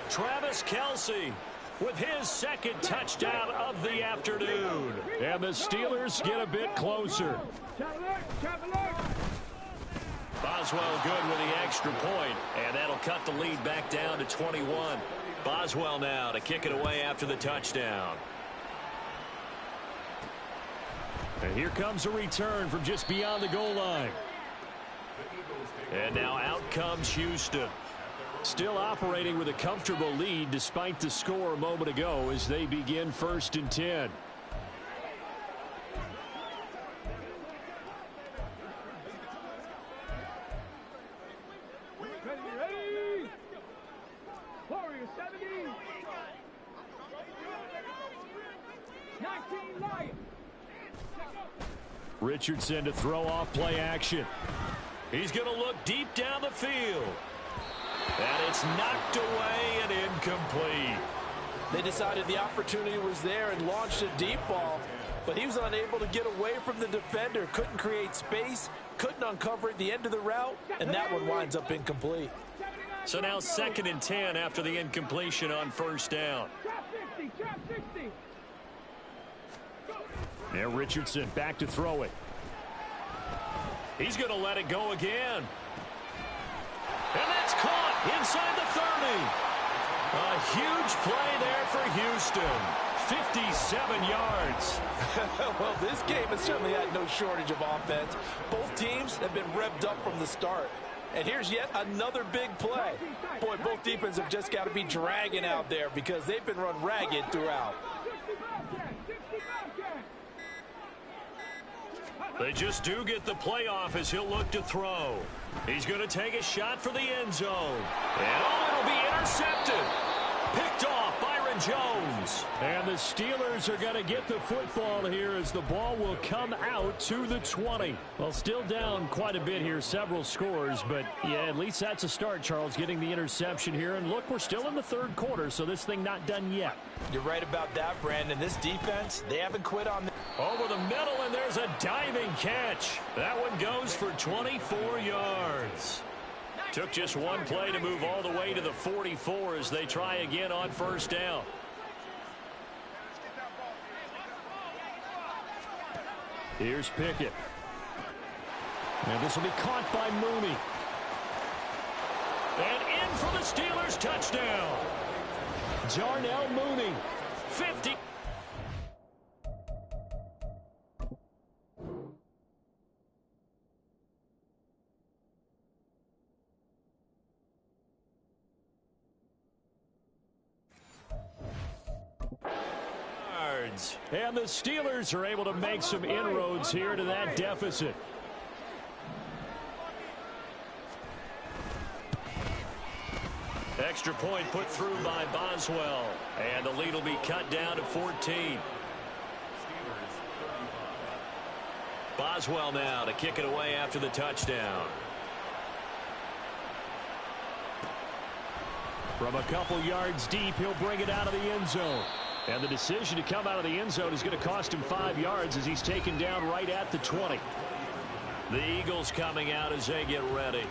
Travis Kelce with his 2nd touchdown of the afternoon. And the Steelers get a bit closer. Boswell good with the extra point, and that'll cut the lead back down to 21. Boswell now to kick it away after the touchdown. And here comes a return from just beyond the goal line. And now out comes Houston. Still operating with a comfortable lead despite the score a moment ago as they begin 1st and 10. Ready. Warriors 70. 19 Lions. Richardson to throw off play action. He's going to look deep down the field. And it's knocked away and incomplete. They decided the opportunity was there and launched a deep ball, but he was unable to get away from the defender. Couldn't create space, couldn't uncover at the end of the route, and that one winds up incomplete. So now 2nd and 10 after the incompletion on 1st down. Trap 60. Now Richardson back to throw it. He's going to let it go again. And that's caught inside the 30. A huge play there for Houston. 57 yards. Well, this game has certainly had no shortage of offense. Both teams have been revved up from the start. And here's yet another big play. Boy, both defenses have just got to be dragging out there because they've been run ragged throughout. They just do get the playoff as he'll look to throw. He's going to take a shot for the end zone. And it'll be intercepted. Picked off by Aaron Jones. And the Steelers are going to get the football here as the ball will come out to the 20. Well, still down quite a bit here, several scores, but yeah, at least that's a start, Charles, getting the interception here. And look, we're still in the third quarter, so this thing not done yet. You're right about that, Brandon. This defense, they haven't quit on over the middle, and there's a diving catch. That one goes for 24 yards. Took just one play to move all the way to the 44 as they try again on first down. Here's Pickett. And this will be caught by Mooney. And in for the Steelers touchdown. Darnell Mooney, 50. And the Steelers are able to make some inroads here to that deficit. Extra point put through by Boswell. And the lead will be cut down to 14. Boswell now to kick it away after the touchdown. From a couple yards deep, he'll bring it out of the end zone. And the decision to come out of the end zone is going to cost him 5 yards as he's taken down right at the 20. The Eagles coming out as they get ready.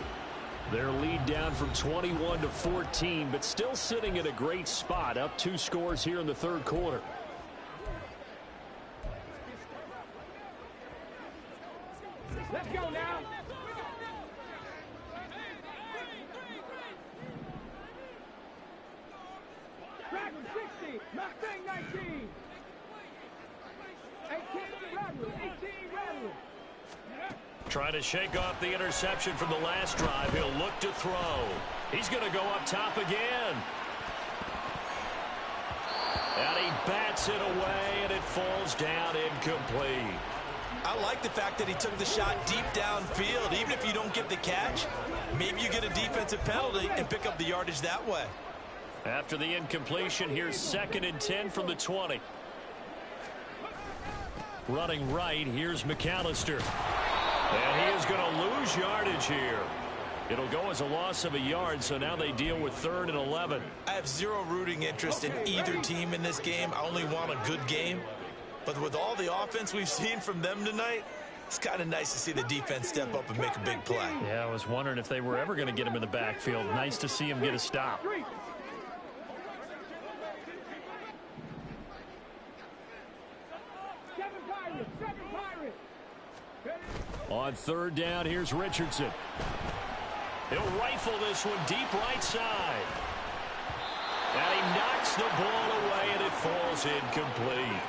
Their lead down from 21 to 14, but still sitting in a great spot, up 2 scores here in the third quarter. Let's go now. Track 60, Mustang 19. 18 Rattler, 18 Rattler. Trying to shake off the interception from the last drive. He'll look to throw. He's going to go up top again. And he bats it away, and it falls down incomplete. I like the fact that he took the shot deep downfield. Even if you don't get the catch, maybe you get a defensive penalty and pick up the yardage that way. After the incompletion, here's 2nd and 10 from the 20. Running right, here's McAllister. And he is going to lose yardage here. It'll go as a loss of a yard, so now they deal with 3rd and 11. I have zero rooting interest in either team in this game. I only want a good game. But with all the offense we've seen from them tonight, it's kind of nice to see the defense step up and make a big play. Yeah, I was wondering if they were ever going to get him in the backfield. Nice to see him get a stop. On 3rd down, here's Richardson. He'll rifle this one deep right side. And he knocks the ball away, and it falls incomplete.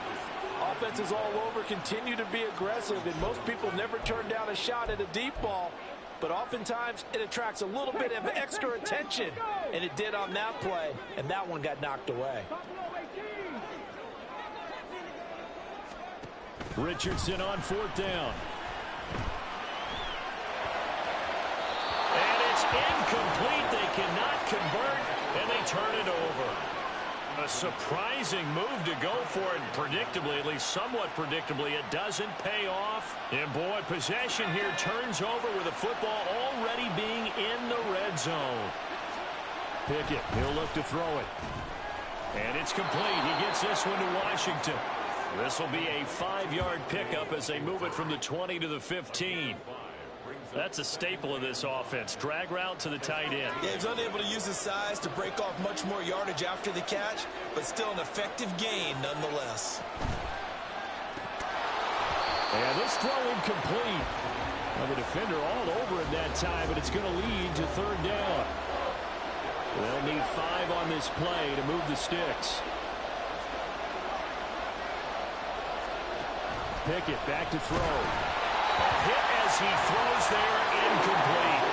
offenses all over continue to be aggressive, and most people never turn down a shot at a deep ball. But oftentimes it attracts a little bit of extra attention, and it did on that play, and that one got knocked away. Richardson on 4th down. And it's incomplete. They cannot convert, and they turn it over. A surprising move to go for it, predictably, at least somewhat predictably, it doesn't pay off. And boy, possession here turns over with the football already being in the red zone. Pickett, he'll look to throw it. And it's complete. He gets this one to Washington. This will be a 5-yard pickup as they move it from the 20 to the 15. That's a staple of this offense. Drag route to the tight end. Yeah, he's unable to use his size to break off much more yardage after the catch, but still an effective gain nonetheless. And this throw incomplete. Well, the defender all over it that time, but it's going to lead to 3rd down. They'll need 5 on this play to move the sticks. Pickett back to throw. A hit as he throws there, incomplete.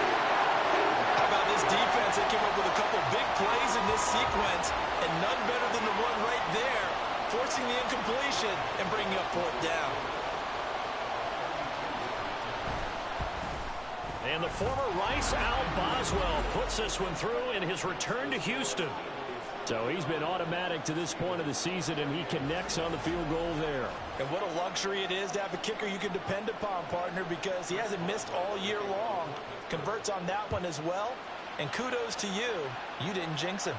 How about this defense? They came up with a couple big plays in this sequence, and none better than the one right there, forcing the incompletion and bringing up 4th down. And the former Rice Al Boswell puts this one through in his return to Houston. So he's been automatic to this point of the season, and he connects on the field goal there. And what a luxury it is to have a kicker you can depend upon, partner, because he hasn't missed all year long. Converts on that one as well. And kudos to you. You didn't jinx him.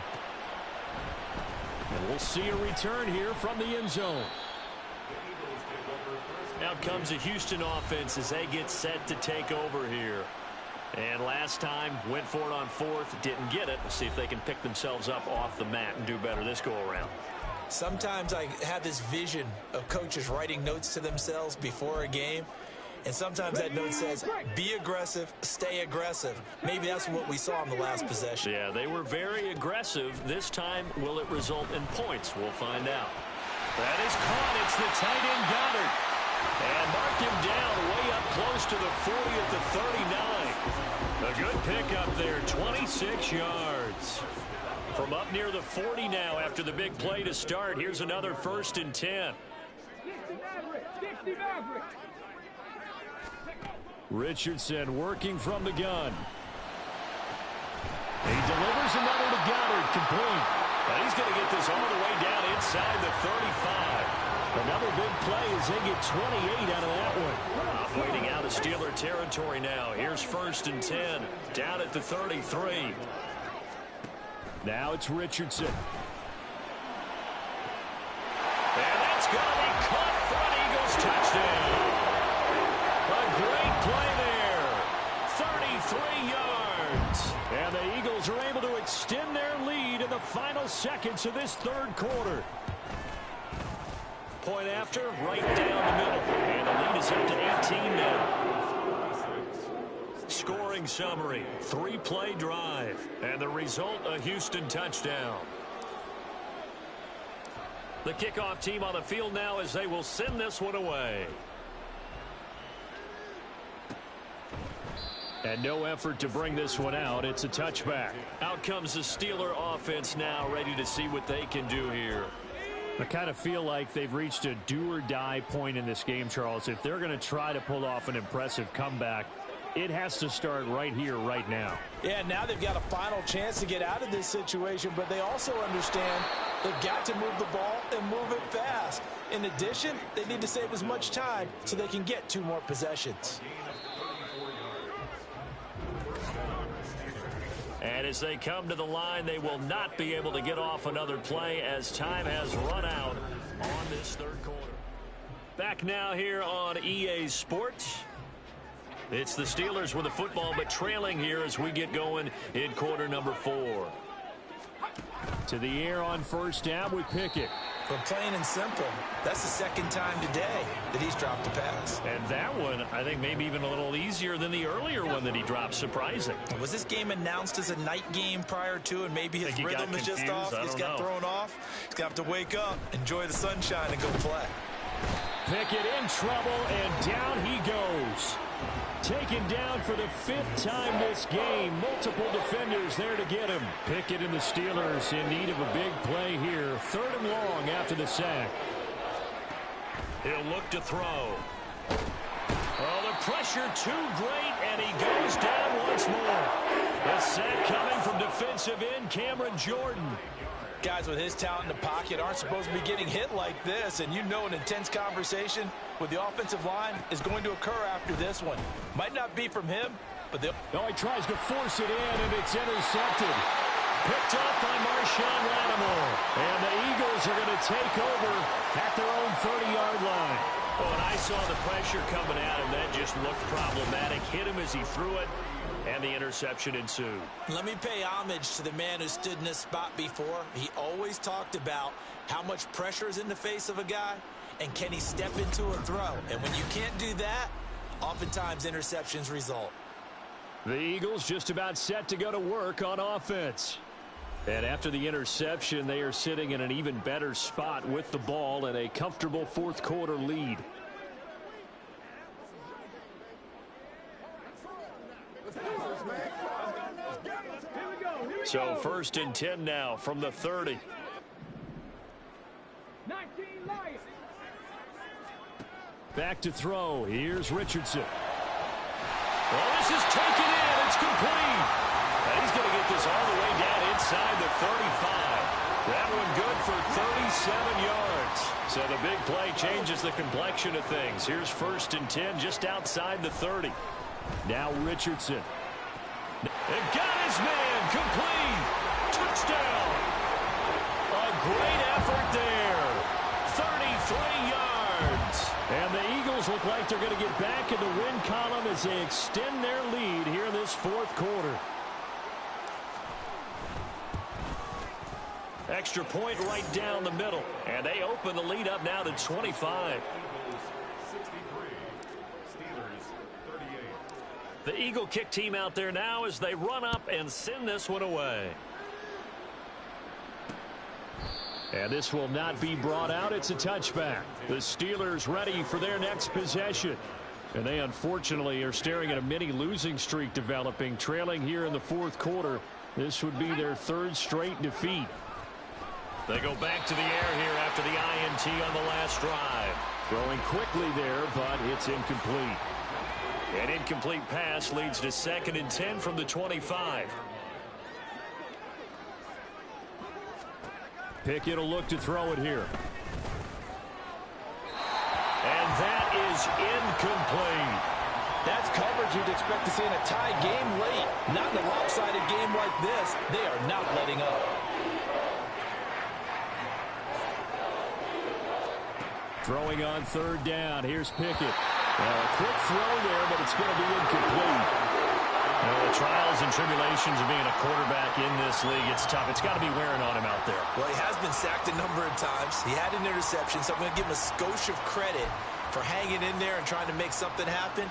And we'll see a return here from the end zone. Out comes the Houston offense as they get set to take over here. And last time, went for it on fourth, didn't get it. We'll see if they can pick themselves up off the mat and do better this go-around. Sometimes I have this vision of coaches writing notes to themselves before a game. And sometimes that note says, be aggressive, stay aggressive. Maybe that's what we saw in the last possession. Yeah, they were very aggressive. This time, will it result in points? We'll find out. That is caught. It's the tight end Goddard. And mark him down way up close to the 40 at the 39. A good pickup there, 26 yards. From up near the 40 now after the big play to start. Here's another 1st and 10. 60 Maverick. Richardson working from the gun. He delivers another to Goddard, complete. And he's going to get this all the way down inside the 35. Another big play as they get 28 out of that one. Operating out of Steeler territory now. Here's 1st and 10. Down at the 33. Now it's Richardson. And that's going to be caught for an Eagles touchdown. A great play there. 33 yards. And the Eagles are able to extend their lead in the final seconds of this third quarter. Point after, right down the middle. And the lead is up to 18 now. Scoring summary, 3-play drive. And the result, a Houston touchdown. The kickoff team on the field now as they will send this one away. And no effort to bring this one out. It's a touchback. Out comes the Steeler offense now, ready to see what they can do here. I kind of feel like they've reached a do-or-die point in this game, Charles. If they're going to try to pull off an impressive comeback, it has to start right here, right now. Yeah, now they've got a final chance to get out of this situation, but they also understand they've got to move the ball and move it fast. In addition, they need to save as much time so they can get 2 more possessions. And as they come to the line, they will not be able to get off another play as time has run out on this third quarter. Back now here on EA Sports. It's the Steelers with the football, but trailing here as we get going in quarter number 4. To the air on first down with Pickett. But plain and simple, that's the second time today that he's dropped a pass. And that one, I think, maybe even a little easier than the earlier one that he dropped. Surprising. Was this game announced as a night game prior to, and maybe his rhythm is just off? He's got thrown off. He's going to have to wake up, enjoy the sunshine, and go play. Pickett in trouble, and down he goes. Taken down for the 5th time this game. Multiple defenders there to get him. Pickett and the Steelers in need of a big play here. 3rd and long after the sack. He'll look to throw. Oh, the pressure too great, and he goes down once more. The sack coming from defensive end Cameron Jordan. Guys with his talent in the pocket aren't supposed to be getting hit like this, and you know an intense conversation with the offensive line is going to occur after this one. Might not be from him, but they'll... Oh, he tries to force it in, and it's intercepted. Picked up by Marshawn Lattimore. And the Eagles are going to take over at their own 30-yard line. Oh, and I saw the pressure coming at him. That just looked problematic. Hit him as he threw it, and the interception ensued. Let me pay homage to the man who stood in this spot before. He always talked about how much pressure is in the face of a guy, and can he step into a throw. And when you can't do that, oftentimes interceptions result. The Eagles just about set to go to work on offense. And after the interception, they are sitting in an even better spot with the ball and a comfortable 4th quarter lead. So 1st and 10 now from the 30. 19 Lions. Back to throw. Here's Richardson. Well, this is taken in. It's complete. And he's going to get this all the way down inside the 35. That one good for 37 yards. So the big play changes the complexion of things. Here's 1st and 10 just outside the 30. Now Richardson. And got his man complete. Touchdown. A great effort there. 33 yards. And the Eagles look like they're going to get back in the win column as they extend their lead here in this 4th quarter. Extra point right down the middle. And they open the lead up now to 25. The Eagle kick team out there now as they run up and send this one away. And this will not be brought out. It's a touchback. The Steelers ready for their next possession. And they unfortunately are staring at a mini losing streak developing, trailing here in the 4th quarter. This would be their 3rd straight defeat. They go back to the air here after the INT on the last drive. Throwing quickly there, but it's incomplete. An incomplete pass leads to 2nd and 10 from the 25. Pickett will look to throw it here. And that is incomplete. That's coverage you'd expect to see in a tie game late. Not in a lopsided game like this. They are not letting up. Throwing on 3rd down. Here's Pickett. A quick throw there, but it's going to be incomplete. The trials and tribulations of being a quarterback in this league, it's tough. It's got to be wearing on him out there. Well, he has been sacked a number of times. He had an interception, so I'm going to give him a skosh of credit for hanging in there and trying to make something happen,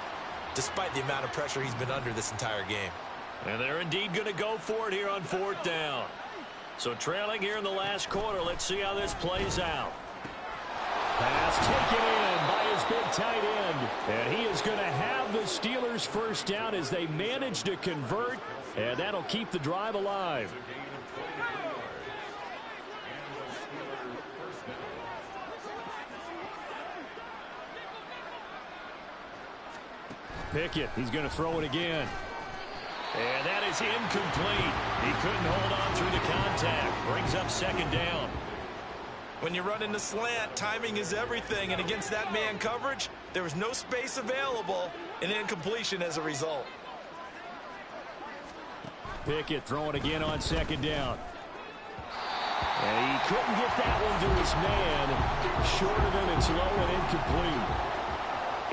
despite the amount of pressure he's been under this entire game. And they're indeed going to go for it here on 4th down. So trailing here in the last quarter, let's see how this plays out. Pass taken in by his big tight end. And he is going to have the Steelers' 1st down as they manage to convert. And that'll keep the drive alive. Pickett, he's going to throw it again. And that is incomplete. He couldn't hold on through the contact. Brings up 2nd down. When you run in the slant, timing is everything, and against that man coverage, there was no space available, and incompletion as a result. Pickett throwing again on 2nd down. And he couldn't get that one to his man. Short of him, it's low and incomplete.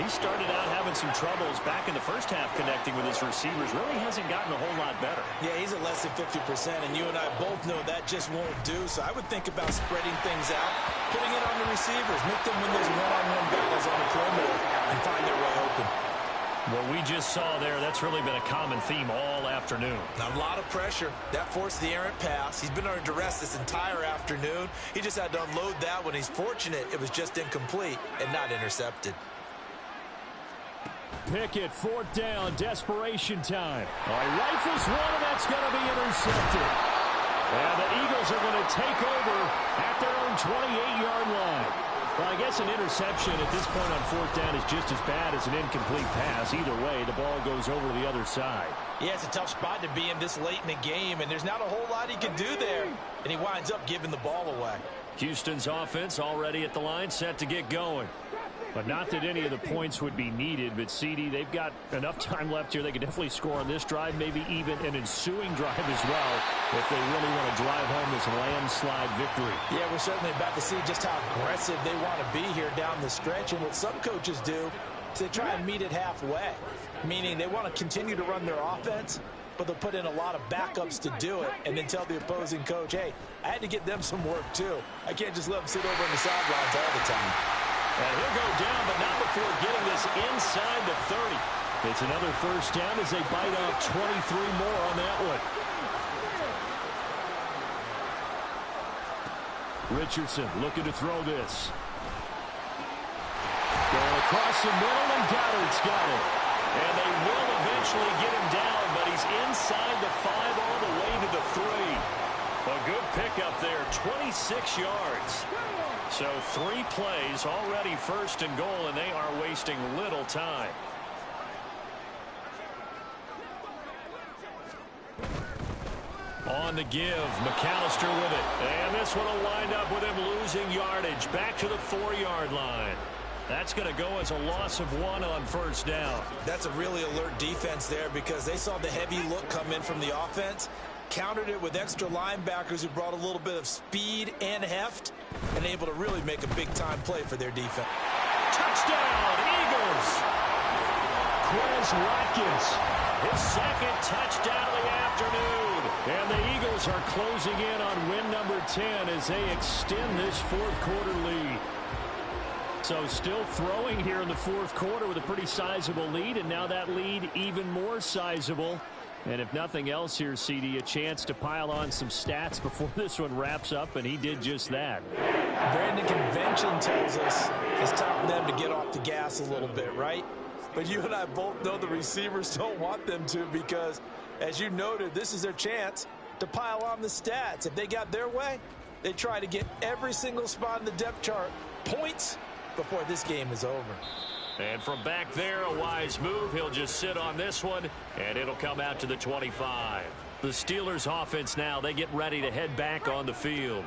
He started out having some troubles back in the first half connecting with his receivers. Really hasn't gotten a whole lot better. Yeah, he's at less than 50%, and you and I both know that just won't do. So I would think about spreading things out, putting it on the receivers, make them win those one-on-one battles on the perimeter, and find their way open. What we just saw there, that's really been a common theme all afternoon. A lot of pressure. That forced the errant pass. He's been under duress this entire afternoon. He just had to unload that one. He's fortunate it was just incomplete and not intercepted. Pickett, 4th down, desperation time. Rifles one, and that's going to be intercepted. And the Eagles are going to take over at their own 28-yard line. Well, I guess an interception at this point on 4th down is just as bad as an incomplete pass. Either way, the ball goes over to the other side. Yeah, it's a tough spot to be in this late in the game, and there's not a whole lot he can do there. And he winds up giving the ball away. Houston's offense already at the line, set to get going. But not that any of the points would be needed, but CD, they've got enough time left here. They could definitely score on this drive, maybe even an ensuing drive as well, if they really want to drive home this landslide victory. Yeah, we're certainly about to see just how aggressive they want to be here down the stretch. And what some coaches do is they try and meet it halfway, meaning they want to continue to run their offense, but they'll put in a lot of backups to do it and then tell the opposing coach, hey, I had to get them some work too. I can't just let them sit over on the sidelines all the time. And he'll go down, but not before getting this inside the 30. It's another 1st down as they bite off 23 more on that one. Richardson looking to throw this. Going across the middle, and Goddard's got it. And they will eventually get him down, but he's inside the 5 all the way to the 3. A good pickup there, 26 yards. So 3 plays, already 1st and goal, and they are wasting little time. On the give, McAllister with it. And this one will wind up with him losing yardage. Back to the 4-yard line. That's going to go as a loss of 1 on first down. That's a really alert defense there because they saw the heavy look come in from the offense, countered it with extra linebackers who brought a little bit of speed and heft, and able to really make a big-time play for their defense. Touchdown, Eagles! Quez Watkins, His second touchdown of the afternoon. and the Eagles are closing in on win number 10 as they extend this fourth quarter lead. So still throwing here in the fourth quarter with a pretty sizable lead, and now that lead even more sizable. And if nothing else here, CD, a chance to pile on some stats before this one wraps up, and he did just that. Brandon, convention tells us it's time for them to get off the gas a little bit, right? But you and I both know the receivers don't want them to because, as you noted, this is their chance to pile on the stats. If they got their way, they try to get every single spot in the depth chart points before this game is over. And from back there, a wise move. He'll just sit on this one, and it'll come out to the 25. The Steelers offense now, they get ready to head back on the field.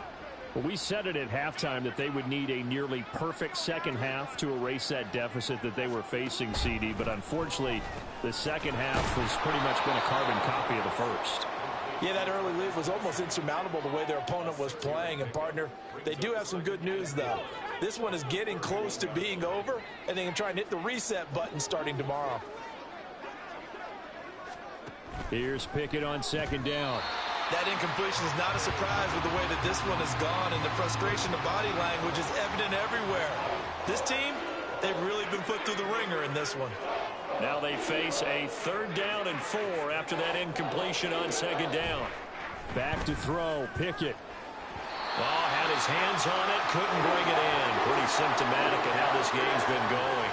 Well, we said it at halftime that they would need a nearly perfect second half to erase that deficit that they were facing, CD. But unfortunately, the second half has pretty much been a carbon copy of the first. Yeah, that early lead was almost insurmountable the way their opponent was playing. And, partner, they do have some good news, though. This one is getting close to being over, and they can try and hit the reset button starting tomorrow. Here's Pickett on second down. That incompletion is not a surprise with the way that this one has gone, and the frustration of body language is evident everywhere. This team, they've really been put through the ringer in this one. Now they face a 3rd down and 4 after that incompletion on second down. Back to throw, Pickett. Oh, had his hands on it, couldn't bring it in. Pretty symptomatic of how this game's been going.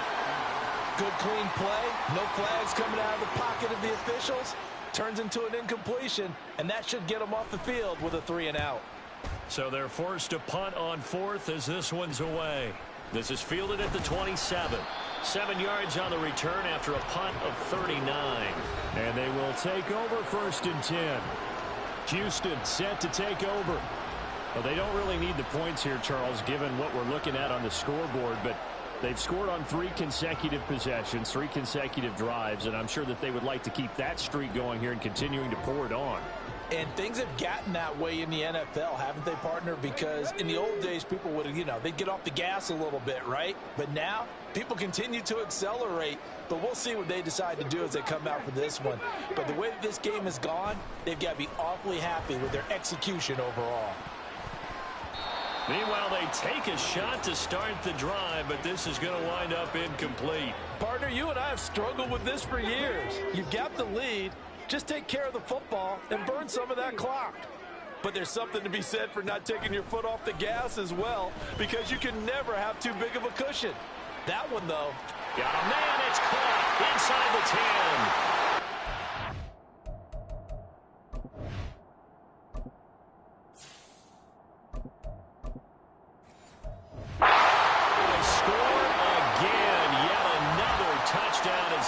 Good clean play, no flags coming out of the pocket of the officials. Turns into an incompletion, and that should get them off the field with a 3-and-out. So they're forced to punt on 4th as this one's away. This is fielded at the 27. 7 yards on the return after a punt of 39. And they will take over 1st and 10. Houston set to take over. Well, they don't really need the points here, Charles, given what we're looking at on the scoreboard, but they've scored on 3 consecutive possessions, 3 consecutive drives, and I'm sure that they would like to keep that streak going here and continuing to pour it on. And things have gotten that way in the NFL, haven't they, partner? Because in the old days, people would, they'd get off the gas a little bit, right? But now, people continue to accelerate. But we'll see what they decide to do as they come out for this one. But the way that this game has gone, they've got to be awfully happy with their execution overall. Meanwhile, they take a shot to start the drive, but this is going to wind up incomplete. Partner, you and I have struggled with this for years. You've got the lead. Just take care of the football and burn some of that clock. But there's something to be said for not taking your foot off the gas as well, because you can never have too big of a cushion. That one, though. Got a man, it's caught inside the 10.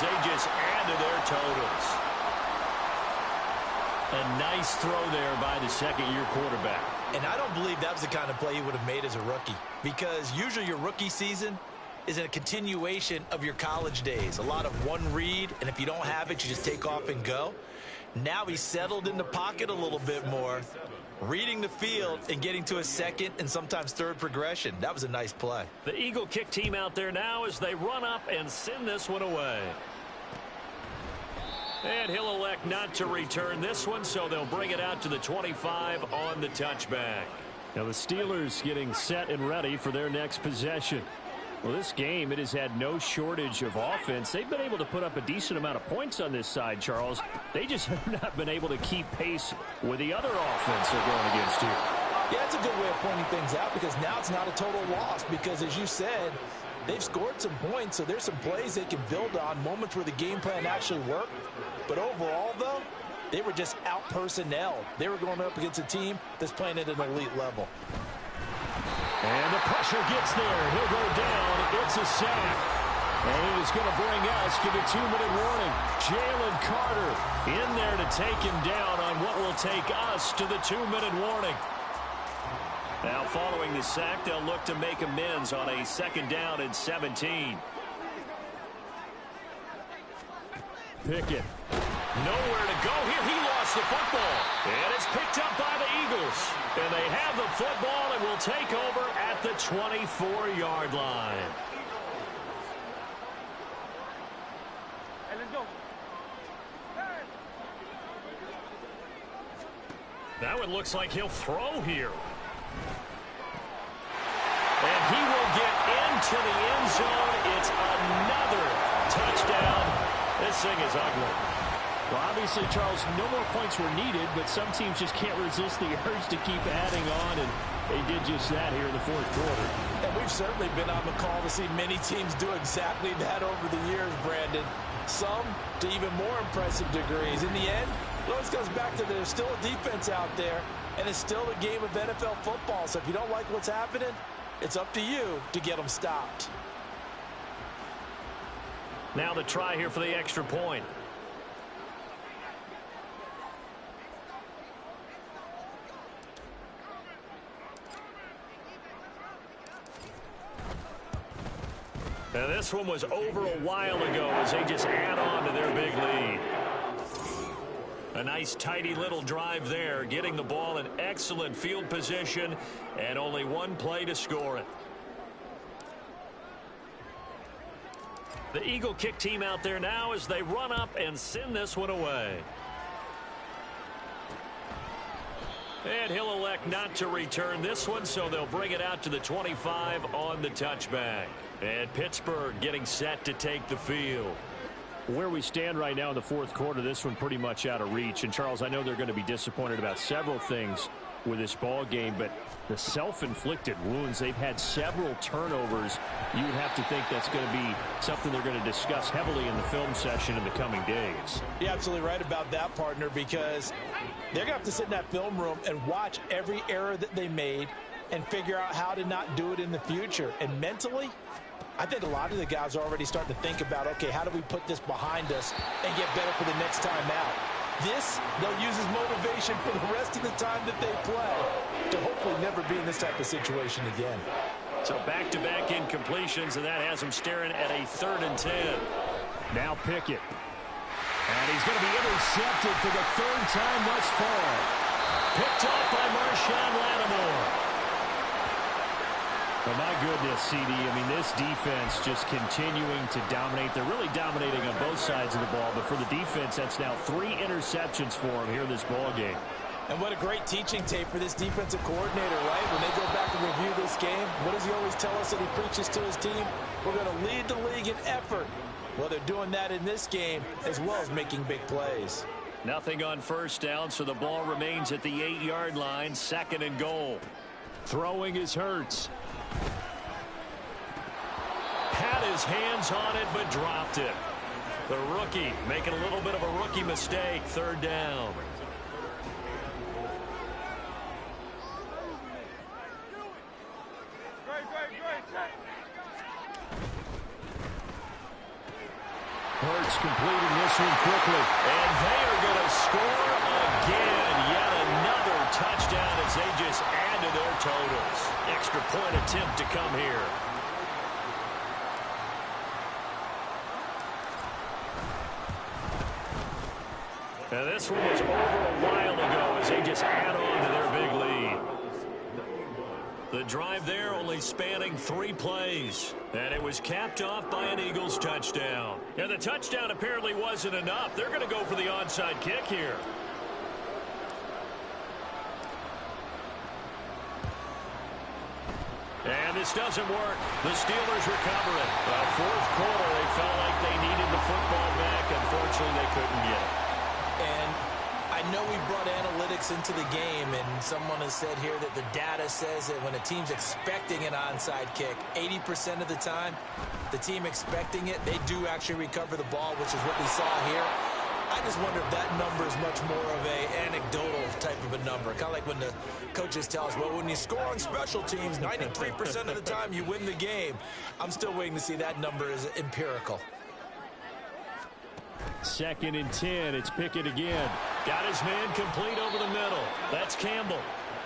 They just add to their totals. A nice throw there by the second-year quarterback. And I don't believe that was the kind of play he would have made as a rookie, because usually your rookie season is a continuation of your college days. A lot of one read, and if you don't have it, you just take off and go. Now he's settled in the pocket a little bit more, reading the field and getting to a second and sometimes third progression. That was a nice play. The Eagle kick team out there now as they run up and send this one away. And he'll elect not to return this one, so they'll bring it out to the 25 on the touchback. Now the Steelers getting set and ready for their next possession. Well, this game, it has had no shortage of offense. They've been able to put up a decent amount of points on this side, Charles. They just have not been able to keep pace with the other offense they're going against here. Yeah, that's a good way of pointing things out, because now it's not a total loss, because as you said, they've scored some points, so there's some plays they can build on, moments where the game plan actually worked. But overall, though, they were just out-personnel. They were going up against a team that's playing at an elite level. And the pressure gets there. He'll go down. It's a sack. And it is going to bring us to the 2-minute warning. Jalen Carter in there to take him down on what will take us to the 2-minute warning. Now following the sack, they'll look to make amends on a 2nd down and 17. Pickett. Nowhere to go here. He lost the football. And it's picked up by the Eagles. And they have the football and will take over at the 24-yard line. Hey, let's go. That one looks like he'll throw here. And he will get into the end zone. It's another touchdown. This thing is ugly. Well, obviously, Charles, no more points were needed, but some teams just can't resist the urge to keep adding on, and they did just that here in the 4th quarter. And we've certainly been on the call to see many teams do exactly that over the years, Brandon. Some to even more impressive degrees. In the end, it always goes back to there's still a defense out there, and it's still a game of NFL football. So if you don't like what's happening, it's up to you to get them stopped. Now the try here for the extra point. Now this one was over a while ago as they just add on to their big lead. A nice tidy little drive there, getting the ball in excellent field position and only one play to score it. The Eagle kick team out there now as they run up and send this one away. And he'll elect not to return this one, so they'll bring it out to the 25 on the touchback. And Pittsburgh getting set to take the field. Where we stand right now in the 4th quarter, this one pretty much out of reach. And, Charles, I know they're going to be disappointed about several things with this ball game, but the self-inflicted wounds, they've had several turnovers. You would have to think that's going to be something they're going to discuss heavily in the film session in the coming days. You're absolutely right about that, partner, because they're going to have to sit in that film room and watch every error that they made and figure out how to not do it in the future. And mentally, I think a lot of the guys are already starting to think about, okay, how do we put this behind us and get better for the next time out? This, they'll use as motivation for the rest of the time that they play to hopefully never be in this type of situation again. So back-to-back incompletions, and that has them staring at a 3rd and 10. Now Pickett. And he's going to be intercepted for the 3rd time thus far. Picked off by Marshawn Lattimore. Well, my goodness, CD, I mean, this defense just continuing to dominate. They're really dominating on both sides of the ball, but for the defense, that's now 3 interceptions for them here in this ball game. And what a great teaching tape for this defensive coordinator, right? When they go back and review this game, what does he always tell us that he preaches to his team? We're going to lead the league in effort. Well, they're doing that in this game as well as making big plays. Nothing on 1st down, so the ball remains at the 8-yard line, 2nd and goal. Throwing is Hurts. Had his hands on it, but dropped it. The rookie making a little bit of a rookie mistake, 3rd down. Hurts completing this one quickly. And they are going to score again. Yet another touchdown as they just add to their totals. Extra point attempt to come here. And this one was over a while ago as they just add on to their big lead. The drive there only spanning 3 plays. And it was capped off by an Eagles touchdown. And the touchdown apparently wasn't enough. They're going to go for the onside kick here. And this doesn't work. The Steelers recover it. The 4th quarter, they felt like they needed the football back. Unfortunately, they couldn't get it. And I know we brought analytics into the game, and someone has said here that the data says that when a team's expecting an onside kick, 80% of the time, the team expecting it, they do actually recover the ball, which is what we saw here. I just wonder if that number is much more of an anecdotal type of a number. Kind of like when the coaches tell us, well, when you score on special teams, 93% of the time you win the game. I'm still waiting to see that number is empirical. 2nd and 10. It's Pickett again. Got his man complete over the middle. That's Campbell.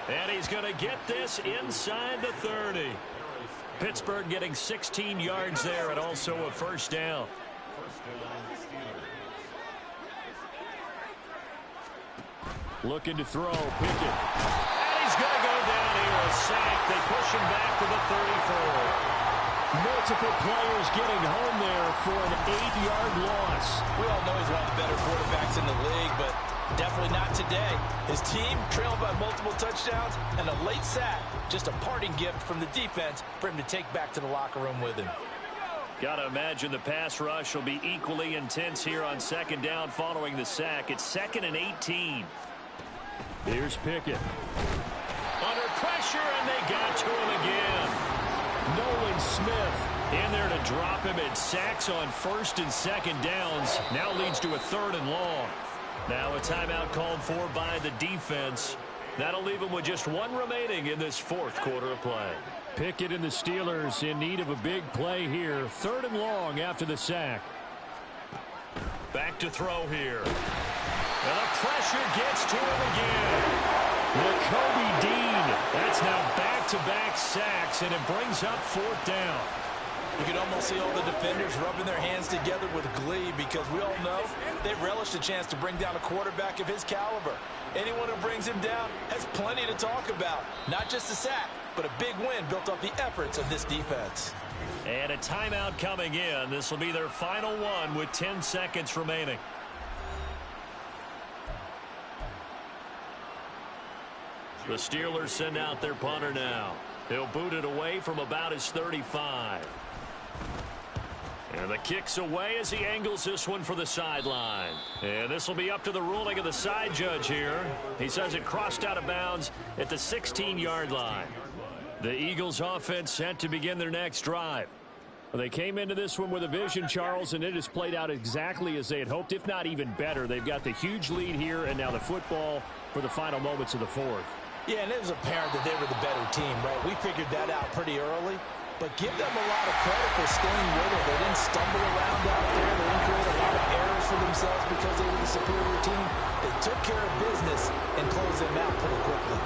And he's going to get this inside the 30. Pittsburgh getting 16 yards there and also a first down. Looking to throw. Pickett. And he's going to go down here. A sack. They push him back to the 34. Multiple players getting home there for an 8-yard loss. We all know he's one of the better quarterbacks in the league, but definitely not today. His team trailed by multiple touchdowns and a late sack. Just a parting gift from the defense for him to take back to the locker room with him. Got to imagine the pass rush will be equally intense here on 2nd down following the sack. It's 2nd and 18. Here's Pickett. Under pressure, and they got to him again. Nolan Smith in there to drop him. It sacks on 1st and 2nd downs. Now leads to a 3rd and long. Now a timeout called for by the defense. That'll leave him with just 1 remaining in this 4th quarter of play. Pickett and the Steelers in need of a big play here. 3rd and long after the sack. Back to throw here. And the pressure gets to him again. Nakobe Dean. That's now back-to-back sacks, and it brings up 4th down. You can almost see all the defenders rubbing their hands together with glee because we all know they relish the chance to bring down a quarterback of his caliber. Anyone who brings him down has plenty to talk about. Not just a sack, but a big win built off the efforts of this defense. And a timeout coming in. This will be their final one with 10 seconds remaining. The Steelers send out their punter now. He'll boot it away from about his 35. And the kick's away as he angles this one for the sideline. And this will be up to the ruling of the side judge here. He says it crossed out of bounds at the 16-yard line. The Eagles offense set to begin their next drive. Well, they came into this one with a vision, Charles, and it has played out exactly as they had hoped, if not even better. They've got the huge lead here, and now the football for the final moments of the 4th. Yeah, and it was apparent that they were the better team, right? We figured that out pretty early. But give them a lot of credit for staying with it. They didn't stumble around out there. They didn't create a lot of errors for themselves because they were the superior team. They took care of business and closed them out pretty quickly.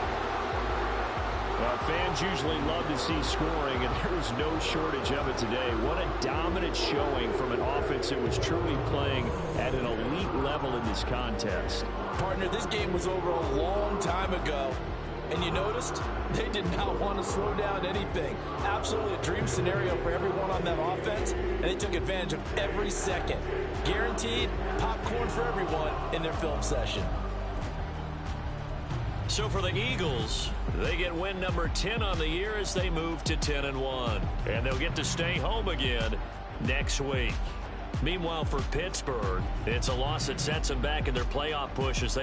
Well, fans usually love to see scoring, and there was no shortage of it today. What a dominant showing from an offense that was truly playing at an elite level in this contest. Partner, this game was over a long time ago. And you noticed they did not want to slow down anything. Absolutely a dream scenario for everyone on that offense, and they took advantage of every second. Guaranteed popcorn for everyone in their film session. So for the Eagles, they get win number 10 on the year as they move to 10-1. And they'll get to stay home again next week. Meanwhile, for Pittsburgh, it's a loss that sets them back in their playoff push as they